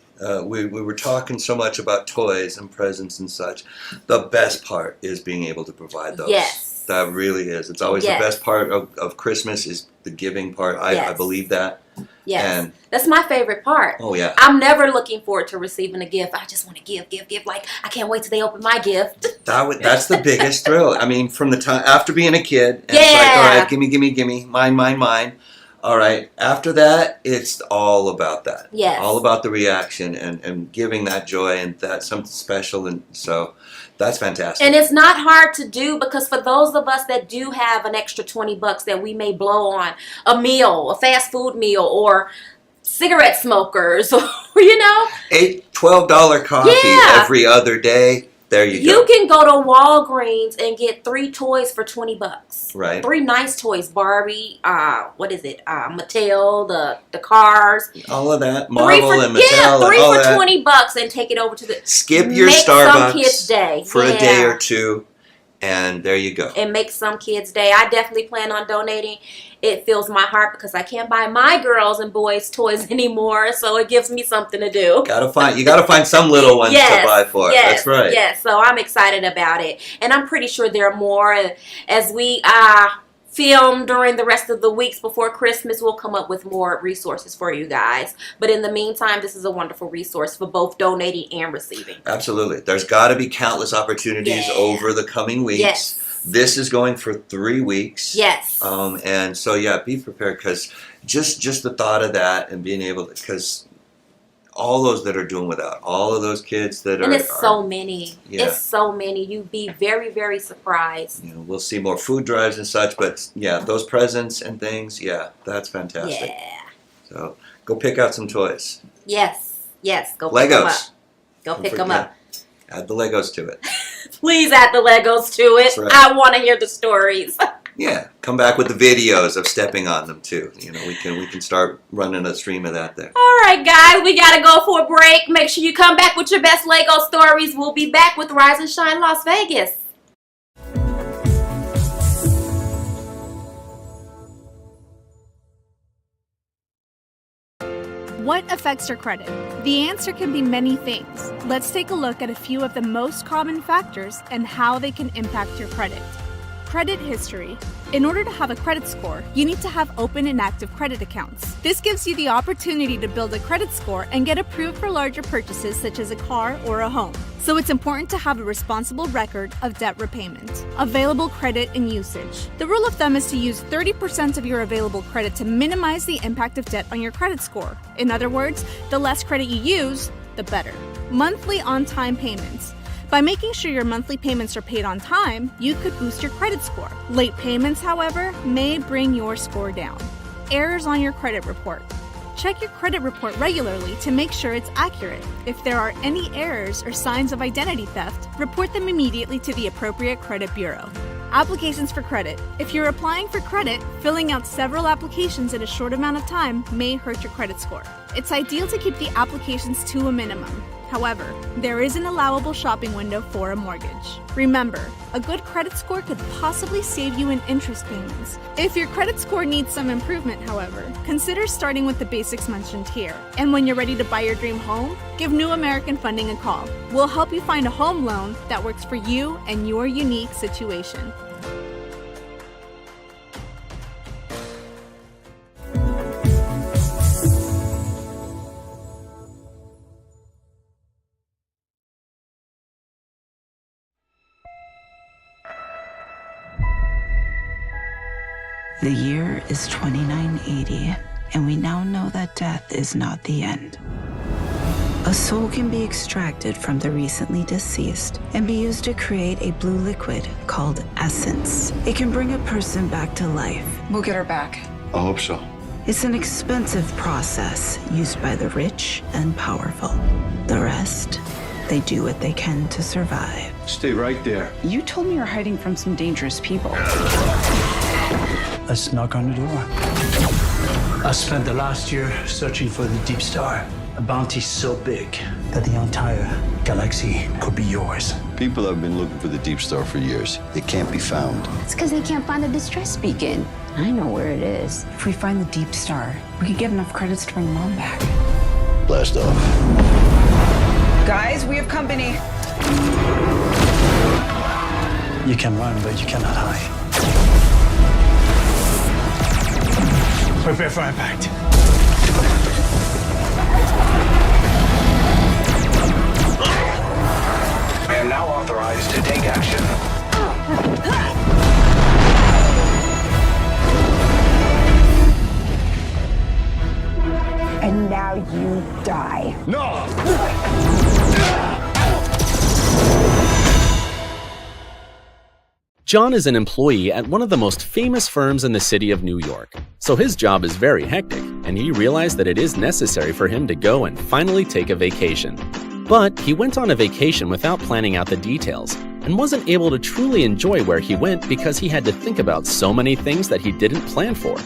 D: We were talking so much about toys and presents and such. The best part is being able to provide those.
C: Yes.
D: That really is. It's always the best part of Christmas is the giving part. I believe that.
C: Yes.
D: And
C: that's my favorite part.
D: Oh, yeah.
C: I'm never looking forward to receiving a gift. I just want to give. Like, I can't wait till they open my gift.
D: That's the biggest thrill. I mean, from the time after being a kid, and it's like, all right, gimme, mine. All right, after that, it's all about that.
C: Yes.
D: All about the reaction and giving that joy, and that's something special, and so that's fantastic.
C: And it's not hard to do, because for those of us that do have an extra $20 that we may blow on a meal, a fast food meal, or cigarette smokers, or
D: $12 coffee every other day. There you go.
C: You can go to Walgreens and get 3 toys for $20.
D: Right.
C: 3 nice toys. Barbie, Mattel, the cars.
D: All of that. Marvel and Mattel.
C: Yeah, 3
D: and all
C: for
D: that.
C: $20 and take it over to the...
D: Skip your
C: Make
D: Starbucks
C: some kid's day.
D: for a day or two, and there you go.
C: And make some kids' day. I definitely plan on donating. It fills my heart because I can't buy my girls and boys toys anymore, so it gives me something to do.
D: You gotta find some little ones to buy for.
C: Yes,
D: that's right.
C: Yes, so I'm excited about it, and I'm pretty sure there are more. As we film during the rest of the weeks before Christmas, we'll come up with more resources for you guys. But in the meantime, this is a wonderful resource for both donating and receiving.
D: Absolutely. There's got to be countless opportunities over the coming weeks.
C: Yes.
D: This is going for 3 weeks.
C: Yes.
D: And so, be prepared, because just the thought of that and being able to, because all those that are doing without, all of those kids that
C: and it's so many.
D: Yeah.
C: It's so many. You'd be very, very surprised.
D: We'll see more food drives and such, but those presents and things, that's fantastic.
C: Yeah.
D: So go pick out some toys.
C: Yes. Go
D: Legos.
C: pick them up. Go pick them up.
D: Add the Legos to it.
C: Please add the Legos to it.
D: That's right.
C: I want to hear the stories.
D: Yeah, come back with the videos of stepping on them too. You know, we can start running a stream of that there.
C: All right, guys, we gotta go for a break. Make sure you come back with your best Lego stories. We'll be back with Rise and Shine Las Vegas.
G: What affects your credit? The answer can be many things. Let's take a look at a few of the most common factors and how they can impact your credit. Credit history. In order to have a credit score, you need to have open and active credit accounts. This gives you the opportunity to build a credit score and get approved for larger purchases such as a car or a home. So it's important to have a responsible record of debt repayment. Available credit and usage. The rule of thumb is to use 30% of your available credit to minimize the impact of debt on your credit score. In other words, the less credit you use, the better. Monthly on-time payments. By making sure your monthly payments are paid on time, you could boost your credit score. Late payments, however, may bring your score down. Errors on your credit report. Check your credit report regularly to make sure it's accurate. If there are any errors or signs of identity theft, report them immediately to the appropriate credit bureau. Applications for credit. If you're applying for credit, filling out several applications in a short amount of time may hurt your credit score. It's ideal to keep the applications to a minimum. However, there is an allowable shopping window for a mortgage. Remember, a good credit score could possibly save you in interest payments. If your credit score needs some improvement, however, consider starting with the basics mentioned here. And when you're ready to buy your dream home, give New American Funding a call. We'll help you find a home loan that works for you and your unique situation.
H: The year is 2980, and we now know that death is not the end. A soul can be extracted from the recently deceased and be used to create a blue liquid called essence. It can bring a person back to life.
I: We'll get her back.
J: I hope so.
H: It's an expensive process used by the rich and powerful. The rest, they do what they can to survive.
J: Stay right there.
I: You told me you're hiding from some dangerous people.
K: Let's knock on the door. I spent the last year searching for the Deep Star, a bounty so big that the entire galaxy could be yours.
J: People have been looking for the Deep Star for years. It can't be found.
I: It's because they can't find the distress beacon. I know where it is. If we find the Deep Star, we could get enough credits to bring Mom back.
J: Blast off.
I: Guys, we have company.
K: You can run, but you cannot hide. Prepare for impact.
L: I am now authorized to take action.
I: And now you die.
L: No!
M: John is an employee at one of the most famous firms in the city of New York, so his job is very hectic, and he realized that it is necessary for him to go and finally take a vacation. But he went on a vacation without planning out the details, and wasn't able to truly enjoy where he went because he had to think about so many things that he didn't plan for.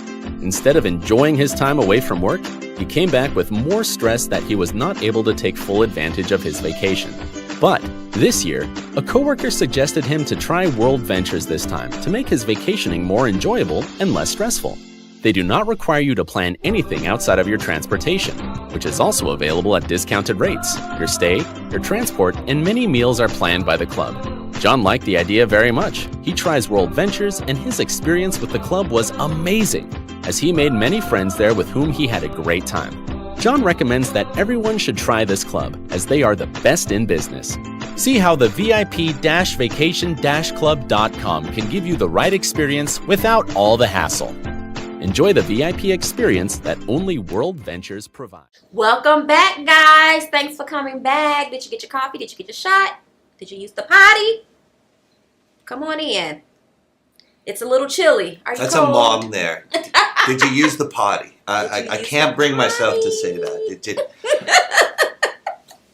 M: Instead of enjoying his time away from work, he came back with more stress that he was not able to take full advantage of his vacation. But this year, a coworker suggested him to try World Ventures this time to make his vacationing more enjoyable and less stressful. They do not require you to plan anything outside of your transportation, which is also available at discounted rates. Your stay, your transport, and many meals are planned by the club. John liked the idea very much. He tries World Ventures, and his experience with the club was amazing, as he made many friends there with whom he had a great time. John recommends that everyone should try this club, as they are the best in business. See how the VIP-vacation-club.com can give you the right experience without all the hassle. Enjoy the VIP experience that only World Ventures provide.
C: Welcome back, guys. Thanks for coming back. Did you get your coffee? Did you get your shot? Did you use the potty? Come on in. It's a little chilly. Are you
D: That's
C: cold?
D: a mom there. Did you use the potty? I can't bring myself to say that. It did.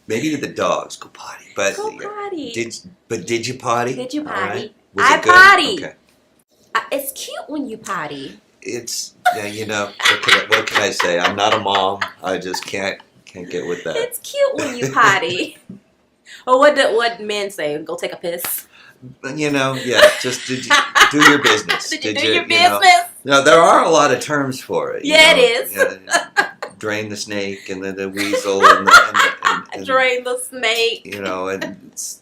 D: Maybe the dogs go potty, but
C: potty.
D: Did you potty?
C: Did you potty?
D: Right.
C: I potty.
D: Okay.
C: It's cute when you potty.
D: It's what can I say? I'm not a mom. I just can't get with that.
C: It's cute when you potty. Or what men say? Go take a piss.
D: Just do your business.
C: Did you do your business?
D: No, there are a lot of terms for it.
C: Yeah, it is.
D: Drain the snake and then the weasel and
C: drain the snake.
D: And it's,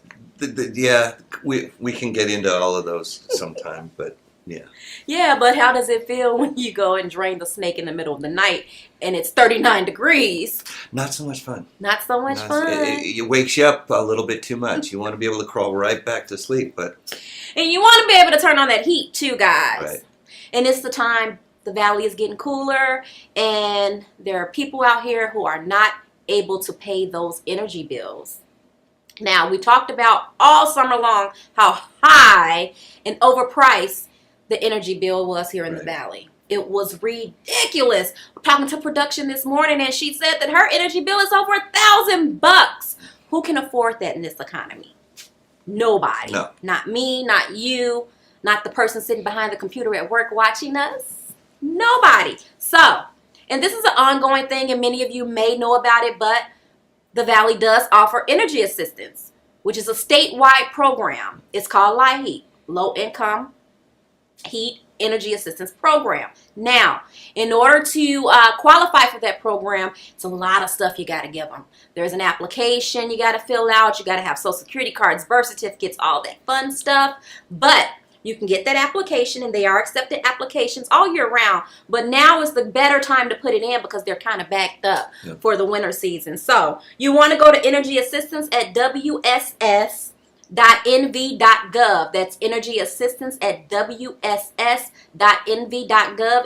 D: we can get into all of those sometime, but yeah.
C: Yeah, but how does it feel when you go and drain the snake in the middle of the night and it's 39 degrees?
D: Not so much fun.
C: Not so much fun.
D: It wakes you up a little bit too much. You want to be able to crawl right back to sleep,
C: and you want to be able to turn on that heat too, guys.
D: Right.
C: And it's the time the valley is getting cooler, and there are people out here who are not able to pay those energy bills. Now, we talked about all summer long how high and overpriced the energy bill was here in the valley. It was ridiculous. I'm talking to production this morning, and she said that her energy bill is over $1,000. Who can afford that in this economy? Nobody.
D: No.
C: Not me, not you, not the person sitting behind the computer at work watching us. Nobody. So, and this is an ongoing thing, and many of you may know about it, but the Valley does offer energy assistance, which is a statewide program. It's called LIHEAP, Low Income Heat Energy Assistance Program. Now, in order to qualify for that program, it's a lot of stuff you got to give them. There's an application you got to fill out. You got to have Social Security cards, birth certificates, all that fun stuff. But you can get that application, and they are accepting applications all year round. But now is the better time to put it in because they're kind of backed up for the winter season. So you want to go to energy assistance at WSS.nv.gov. That's energy assistance at WSS.nv.gov.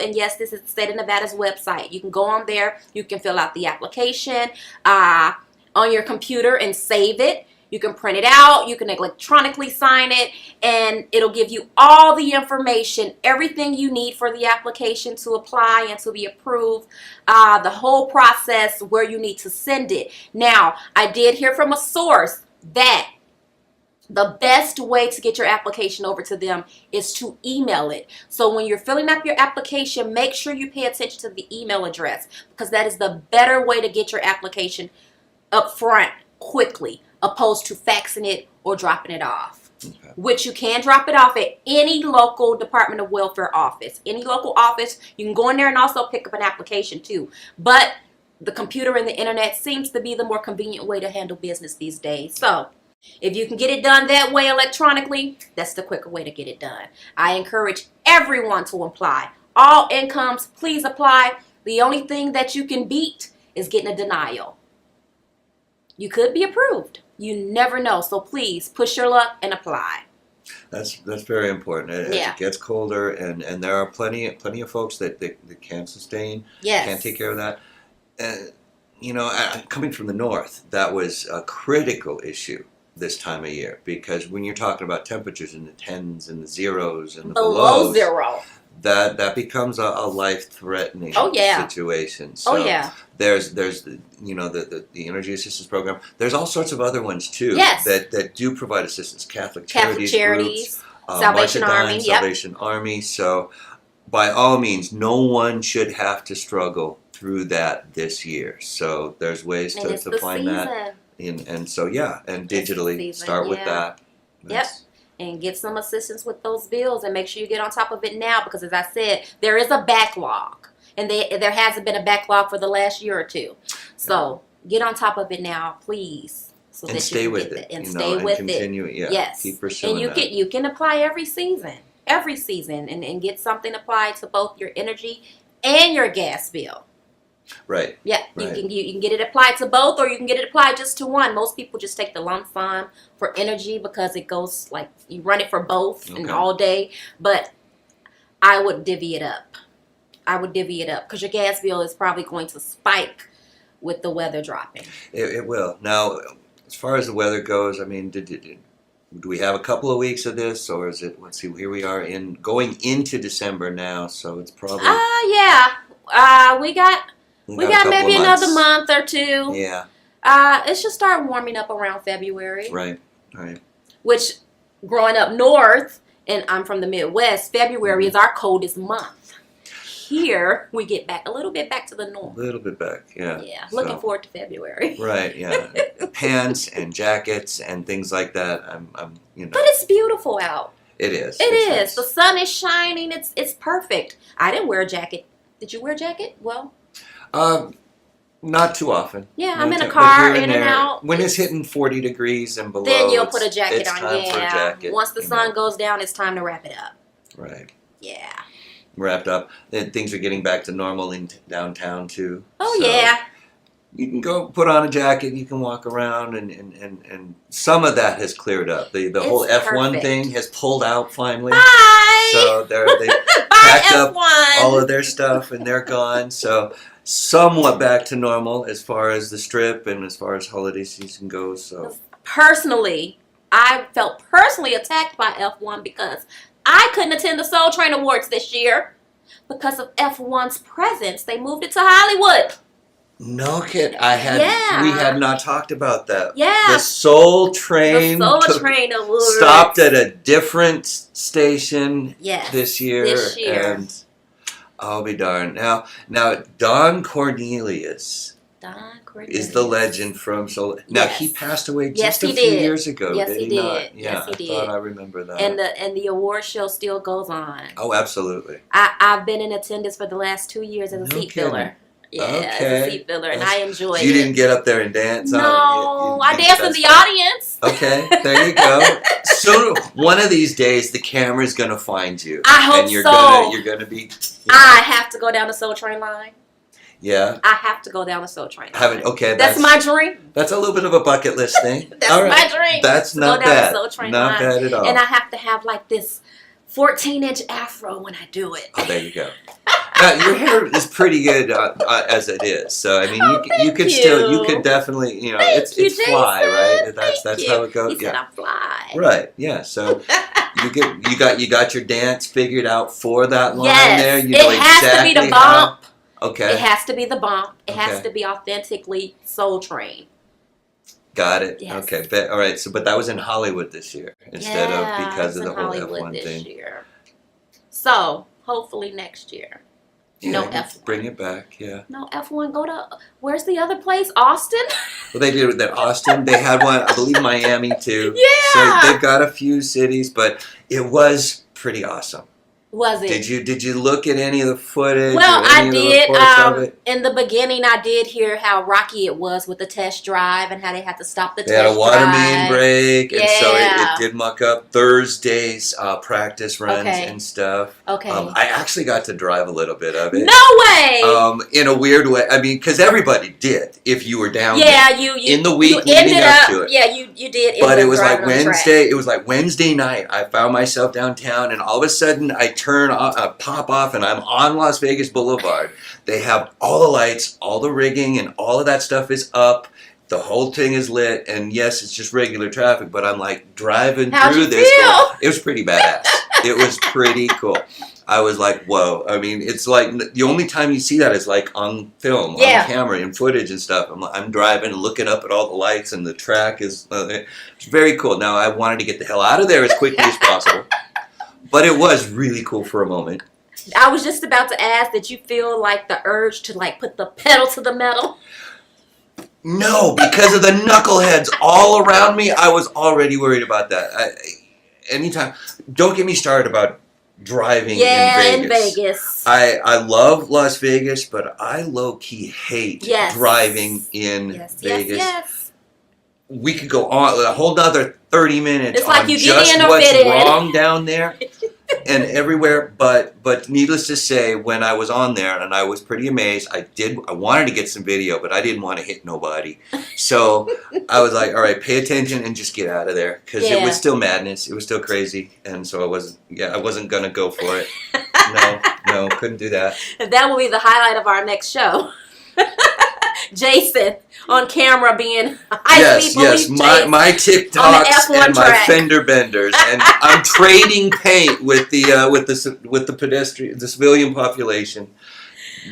C: And yes, this is the state of Nevada's website. You can go on there. You can fill out the application on your computer and save it. You can print it out. You can electronically sign it, and it'll give you all the information, everything you need for the application to apply and to be approved, the whole process, where you need to send it. Now, I did hear from a source that the best way to get your application over to them is to email it. So when you're filling up your application, make sure you pay attention to the email address, because that is the better way to get your application up front quickly, opposed to faxing it or dropping it off. Okay. Which you can drop it off at any local Department of Welfare office. Any local office, you can go in there and also pick up an application too. But the computer and the internet seems to be the more convenient way to handle business these days. So if you can get it done that way electronically, that's the quicker way to get it done. I encourage everyone to apply. All incomes, please apply. The only thing that you can beat is getting a denial. You could be approved. You never know. So please push your luck and apply.
D: That's very important. As it gets colder, and there are plenty of folks that can't sustain, can't take care of that. Coming from the north, that was a critical issue this time of year, because when you're talking about temperatures in the tens and the zeros and the below
C: zero,
D: that becomes a life-threatening situation. So there's the energy assistance program. There's all sorts of other ones too that do provide assistance. Catholic charities groups,
C: Salvation Army,
D: Salvation Army. So by all means, no one should have to struggle through that this year. So there's ways to find that. And digitally start with that.
C: And get some assistance with those bills, and make sure you get on top of it now, because as I said, there is a backlog, and there hasn't been a backlog for the last year or two. So get on top of it now, please. So
D: and
C: that
D: stay
C: you can
D: with
C: get
D: it.
C: And stay with
D: continue
C: it.
D: Yes. Keep pursuing
C: and you can apply every season, and get something applied to both your energy and your gas bill.
D: Right.
C: Yeah, right. You can get it applied to both, or you can get it applied just to one. Most people just take the lump sum for energy because it goes like you run it for both and all day. But I would divvy it up. Because your gas bill is probably going to spike with the weather dropping.
D: It will. Now, as far as the weather goes, I mean, do we have a couple of weeks of this, or is it? Let's see. Here we are going into December now, so it's probably.
C: We got maybe another month or two.
D: Yeah.
C: It should start warming up around February.
D: Right.
C: Which, growing up north, and I'm from the Midwest, February is our coldest month. Here, we get back a little bit back to the norm.
D: A little bit back, yeah.
C: Yeah, looking forward to February.
D: Right, yeah. Pants and jackets and things like that. I'm
C: But it's beautiful out.
D: It is.
C: It is.
D: Nice.
C: The sun is shining. It's perfect. I didn't wear a jacket. Did you wear a jacket? Well,
D: not too often.
C: yeah, I'm in a car, in and out.
D: When it's hitting 40 degrees and below,
C: Then you'll put a jacket
D: it's
C: on.
D: time for a jacket,
C: Once the sun goes down, it's time to wrap it up.
D: Right.
C: Yeah.
D: Wrapped up. Then things are getting back to normal in downtown too.
C: Oh,
D: So
C: yeah.
D: You can go put on a jacket. You can walk around, and some of that has cleared up. The whole F1
C: perfect.
D: thing has pulled out finally.
C: Bye!
D: So they
C: Bye,
D: packed up
C: F1!
D: all of their stuff and they're gone. So somewhat back to normal as far as the strip and as far as holiday season goes. So
C: Personally, I felt personally attacked by F1 because I couldn't attend the Soul Train Awards this year because of F1's presence. They moved it to Hollywood.
D: no kid, we had not talked about that.
C: Yeah.
D: The Soul Train.
C: The Soul Train Awards
D: stopped at a different station this year.
C: This year.
D: And I'll be darned. Now Don Cornelius is the legend from Soul. Now he passed away just a few years ago.
C: Yes,
D: did
C: he
D: he
C: did.
D: not? Yeah,
C: Yes, he did.
D: I thought I remember that.
C: And the award show still goes on.
D: Oh, absolutely.
C: I've been in attendance for the last 2 years as a seat
D: kidding.
C: filler. Yeah,
D: Okay.
C: as a seat filler, and I enjoy it.
D: You didn't get up there and dance?
C: No, I danced in the audience.
D: Okay, there you go. So one of these days, the camera's gonna find you.
C: I hope
D: and you're
C: so.
D: You're gonna be.
C: I have to go down the Soul Train line.
D: Yeah.
C: I have to go down the Soul Train line.
D: Haven't. Okay.
C: That's my dream.
D: That's a little bit of a bucket list thing.
C: That's
D: All right.
C: my dream.
D: That's
C: to
D: not
C: go down
D: bad.
C: The Soul Train
D: Not
C: line.
D: bad at all.
C: And I have to have like this 14-inch afro when I do it.
D: Oh, there you go. Now, your hair is pretty good as it is. So I mean, you could you could definitely, it's fly, right? That's how it goes.
C: He said I'm fly.
D: Right. Yeah. So you got your dance figured out for that line there. You
C: it
D: know
C: has
D: exactly
C: to be the bump.
D: Okay.
C: It has to be the bump. It has
D: Okay.
C: to be authentically Soul Train.
D: Got it.
C: Yes.
D: Okay. All right. So, but that was in Hollywood this year instead of because of the whole
C: Hollywood
D: F1
C: this
D: thing.
C: year. So hopefully next year.
D: Yeah,
C: No F1.
D: Bring it back. Yeah.
C: No F1. Go to where's the other place? Austin.
D: Well, they did it at Austin. They had one, I believe, Miami too.
C: Yeah.
D: So they've got a few cities, but it was pretty awesome.
C: Was it?
D: Did you look at any of the footage?
C: Well,
D: or any
C: I
D: of the
C: did.
D: reports of it?
C: In the beginning, I did hear how rocky it was with the test drive and how they had to stop the
D: They
C: test drive.
D: had a water main break, and so
C: Yeah.
D: it did muck up Thursday's practice runs
C: Okay.
D: and stuff.
C: Okay.
D: I actually got to drive a little bit of it.
C: No way.
D: In a weird way. I mean, because everybody did. If you were down
C: Yeah,
D: there.
C: you
D: in the week
C: you
D: leading
C: ended
D: up
C: up.
D: to it.
C: Yeah, you did.
D: But
C: end
D: it
C: up
D: was like
C: driving on the track.
D: Wednesday. It was like Wednesday night. I found myself downtown, and all of a sudden, I pop off, and I'm on Las Vegas Boulevard. They have all the lights, all the rigging, and all of that stuff is up. The whole thing is lit, and yes, it's just regular traffic. But I'm like driving
C: How'd
D: through
C: you
D: this.
C: feel?
D: It was pretty badass. It was pretty cool. I was like, whoa. I mean, it's like the only time you see that is like on film, on camera, and footage and stuff. I'm driving and looking up at all the lights, and the track is it's very cool. Now, I wanted to get the hell out of there as quickly as possible. But it was really cool for a moment.
C: I was just about to ask, did you feel like the urge to like put the pedal to the metal?
D: No, because of the knuckleheads all around me, I was already worried about that. Anytime, don't get me started about driving in Vegas. I love Las Vegas, but I low-key hate driving in Vegas.
C: Yes.
D: We could go on a whole nother 30 minutes
C: It's like
D: on
C: you get
D: just
C: in or
D: what's
C: fit in.
D: wrong down there and everywhere. But needless to say, when I was on there, and I was pretty amazed, I wanted to get some video, but I didn't want to hit nobody. So I was like, all right, pay attention and just get out of there, because it was still madness. It was still crazy, and so I wasn't gonna go for it. No, couldn't do that.
C: That will be the highlight of our next show. Jason on camera being high-speed police chase
D: my TikToks
C: on the F1
D: and my
C: track.
D: fender benders, and I'm trading paint with the pedestrian, the civilian population.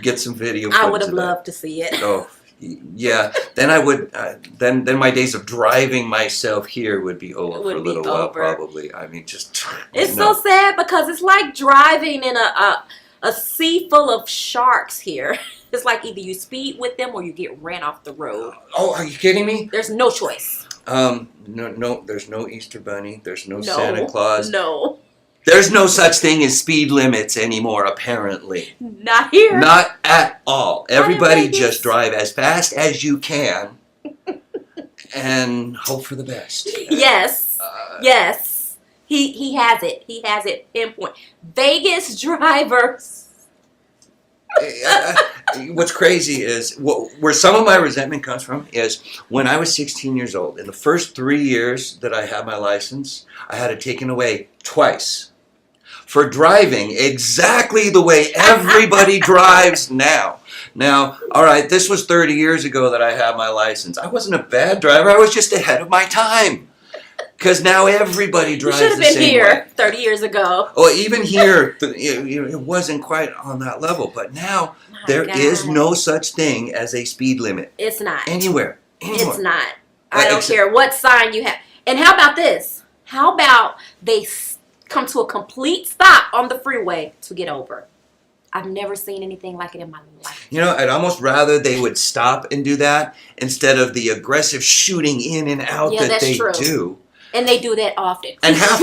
D: Get some video.
C: I would
D: footage
C: have
D: of that.
C: loved to see it.
D: Oh Yeah, then I would. Then my days of driving myself here would be over for a little while, probably. I mean, just.
C: It's so sad because it's like driving in a sea full of sharks here. It's like either you speed with them or you get ran off the road.
D: Oh, are you kidding me?
C: There's no choice.
D: No. There's no Easter Bunny. There's no Santa Claus.
C: No.
D: There's no such thing as speed limits anymore, apparently.
C: Not here.
D: Not at all. Everybody just drive as fast as you can and hope for the best.
C: Yes. Yes. He has it. He has it pinpoint. Vegas drivers.
D: What's crazy is, where some of my resentment comes from is when I was 16 years old. In the first 3 years that I had my license, I had it taken away twice for driving exactly the way everybody drives now. Now, all right, this was 30 years ago that I had my license. I wasn't a bad driver. I was just ahead of my time. Because now everybody drives the same way.
C: You should have been here 30 years ago.
D: Well, even here, it wasn't quite on that level. But now, there is no such thing as a speed limit.
C: It's not.
D: Anywhere.
C: It's not. I don't care what sign you have. And how about this? How about they come to a complete stop on the freeway to get over? I've never seen anything like it in my life.
D: You know, I'd almost rather they would stop and do that instead of the aggressive shooting in and out that they do.
C: And they do that often.
D: And half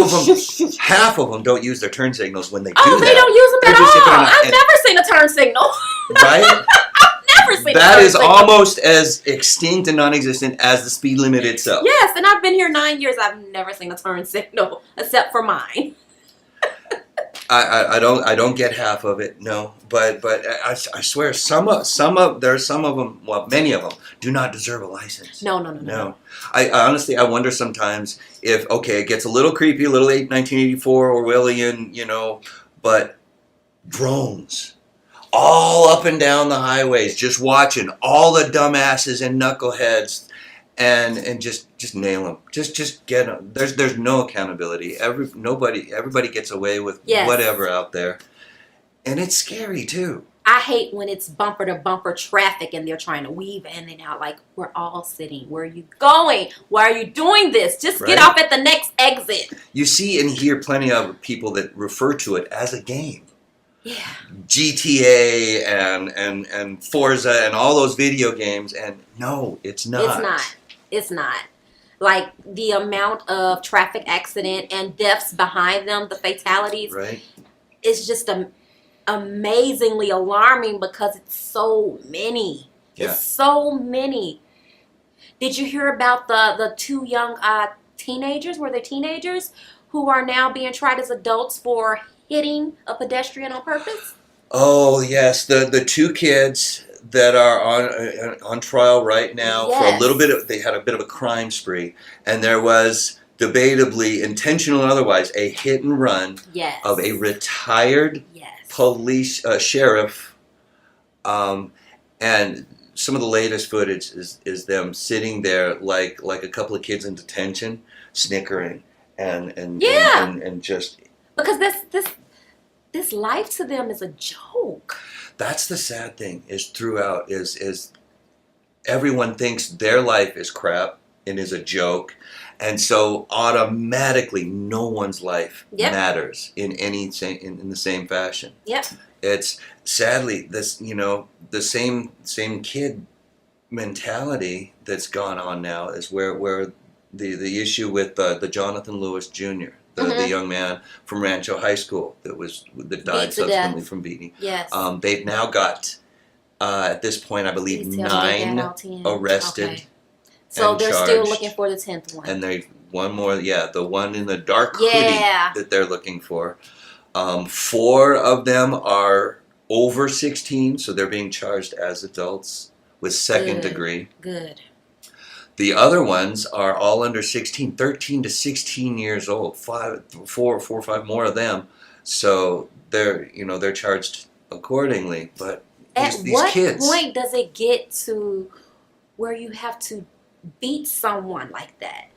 D: of them don't use their turn signals when they do that.
C: Oh, they don't use them at all. I've never seen a turn signal.
D: Right?
C: I've never seen
D: that is almost as extinct and non-existent as the speed limit itself.
C: Yes, and I've been here 9 years. I've never seen a turn signal except for mine.
D: I don't get half of it, no. But I swear there's some of them, well, many of them do not deserve a license.
C: No.
D: I honestly, I wonder sometimes if, okay, it gets a little creepy, a little 1984 Orwellian, you know, but drones all up and down the highways, just watching all the dumbasses and knuckleheads and just nail them. Just get them. There's no accountability. Everybody gets away with whatever out there. And it's scary too.
C: I hate when it's bumper to bumper traffic and they're trying to weave in and out. Like, we're all sitting. Where are you going? Why are you doing this? Just get off at the next exit.
D: You see and hear plenty of people that refer to it as a game.
C: Yeah.
D: GTA and Forza and all those video games, and no, it's not.
C: It's not. Like, the amount of traffic accident and deaths behind them, the fatalities, it's just amazingly alarming because it's so many.
D: Yeah.
C: It's so many. Did you hear about the two young teenagers? Were they teenagers who are now being tried as adults for hitting a pedestrian on purpose?
D: Oh yes, the two kids that are on trial right now for a little bit. They had a bit of a crime spree, and there was debatably, intentional and otherwise, a hit and run of a retired police sheriff, and some of the latest footage is them sitting there like a couple of kids in detention, snickering and just
C: because this life to them is a joke.
D: That's the sad thing is throughout is everyone thinks their life is crap and is a joke. And so automatically no one's life matters in the same fashion.
C: Yep.
D: It's sadly this, the same kid mentality that's gone on now is where the issue with the Jonathan Lewis Jr., the young man from Rancho High School that died subsequently from beating.
C: Yes.
D: They've now got at this point I believe 9 arrested.
C: Okay. So they're still looking for the 10th one.
D: And they one more, the one in the dark hoodie that they're looking for. 4 of them are over 16, so they're being charged as adults with second degree.
C: Good.
D: The other ones are all under 16, 13 to 16 years old. 4 or 5 more of them. So they're charged accordingly. But these kids.
C: At what point does it get to where you have to beat someone like that?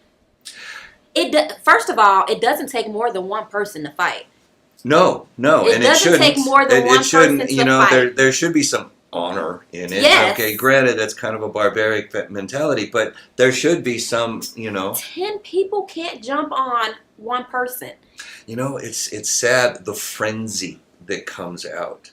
C: First of all, it doesn't take more than one person to fight.
D: No,
C: it
D: and
C: doesn't take more than one person to fight.
D: There should be some honor in it.
C: Yes.
D: Okay, granted, that's kind of a barbaric mentality, but there should be some,
C: 10 people can't jump on one person.
D: It's sad, the frenzy that comes out.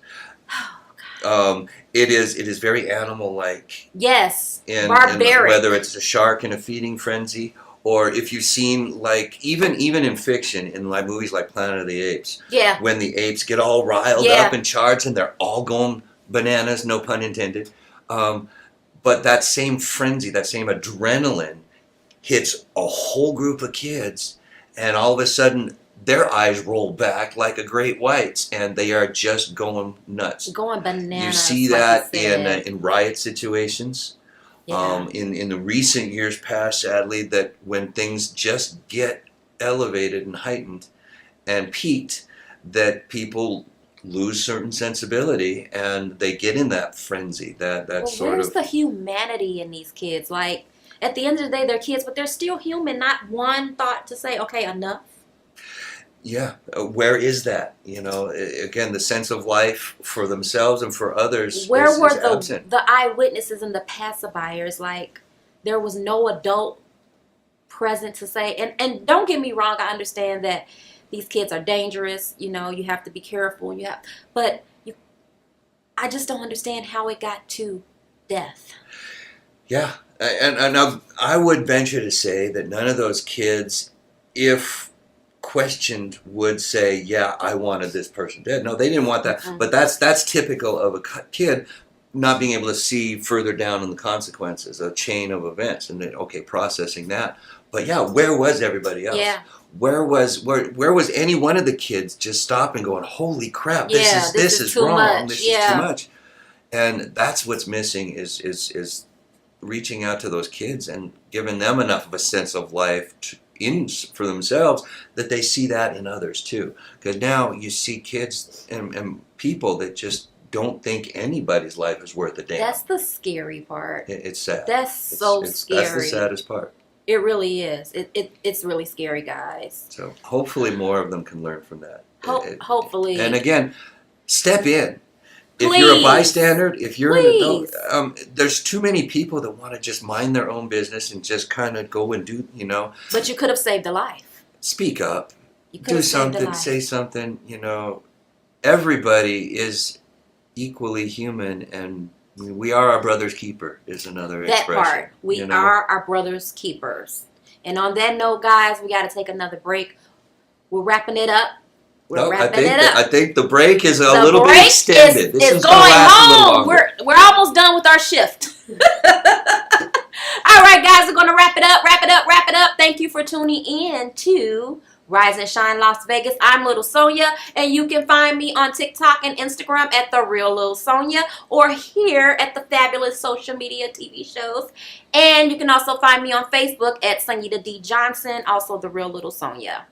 C: Oh, God.
D: It is very animal-like.
C: Yes,
D: in
C: barbaric.
D: Whether it's a shark in a feeding frenzy, or if you've seen, like, even in fiction, in like movies like Planet of the Apes,
C: Yeah.
D: when the apes get all riled up and charged and they're all going bananas, no pun intended. But that same frenzy, that same adrenaline hits a whole group of kids, and all of a sudden their eyes roll back like a great white's, and they are just going nuts.
C: Going bananas.
D: You see that in riot situations.
C: Yeah.
D: In the recent years past, sadly, that when things just get elevated and heightened and peaked, that people lose certain sensibility and they get in that frenzy.
C: Where's the humanity in these kids? Like, at the end of the day, they're kids, but they're still human. Not one thought to say, okay, enough.
D: Yeah, where is that? Again, the sense of life for themselves and for others.
C: Where were
D: absent.
C: the eyewitnesses and the pacifiers? Like, there was no adult present to say. And don't get me wrong, I understand that these kids are dangerous. You have to be careful. I just don't understand how it got to death.
D: Yeah, and I would venture to say that none of those kids, if questioned, would say, yeah, I wanted this person dead. No, they didn't want that. Mm-hmm. But that's typical of a kid not being able to see further down in the consequences, a chain of events, and then, processing that. But yeah, where was everybody else?
C: Yeah.
D: Where was any one of the kids just stopping, going, holy crap, this is
C: too
D: wrong.
C: Much.
D: This is too much. And that's what's missing is reaching out to those kids and giving them enough of a sense of life for themselves that they see that in others too. Because now you see kids and people that just don't think anybody's life is worth a damn.
C: That's the scary part.
D: It's sad.
C: That's scary.
D: That's the saddest part.
C: It really is. It's really scary, guys.
D: So hopefully more of them can learn from that.
C: Hopefully.
D: And again, step in.
C: Please.
D: If you're a bystander, if you're
C: Please.
D: an adult, there's too many people that want to just mind their own business and just kind of go and do,
C: But you could have saved a life.
D: Speak up.
C: You could
D: Do
C: have saved a
D: something,
C: life.
D: say something, Everybody is equally human, and we are our brother's keeper is another expression.
C: That part. We are our brother's keepers. And on that note, guys, we got to take another break. We're wrapping it up.
D: I think the break is a little bit extended.
C: This is going home. We're almost done with our shift. All right, guys, we're going to wrap it up. Thank you for tuning in to Rise and Shine Las Vegas. I'm Little Sonya, and you can find me on TikTok and Instagram at The Real Little Sonya, or here at the fabulous social media TV shows. And you can also find me on Facebook at Sonita D. Johnson, also The Real Little Sonya.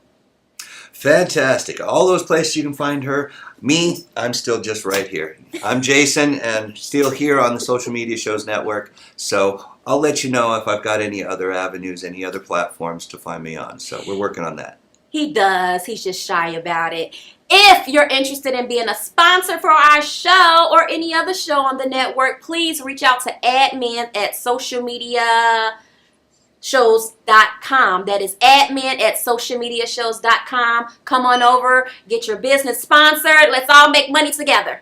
D: Fantastic. All those places you can find her. Me, I'm still just right here. I'm Jason, and still here on the Social Media Shows Network. So I'll let you know if I've got any other avenues, any other platforms to find me on. So we're working on that.
C: He does. He's just shy about it. If you're interested in being a sponsor for our show or any other show on the network, please reach out to admin at socialmediashows.com. That is admin at socialmediashows.com. Come on over, get your business sponsored. Let's all make money together.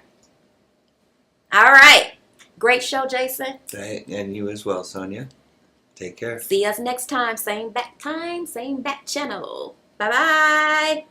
C: All right. Great show, Jason.
D: And you as well, Sonya. Take care.
C: See us next time. Same back channel. Bye-bye.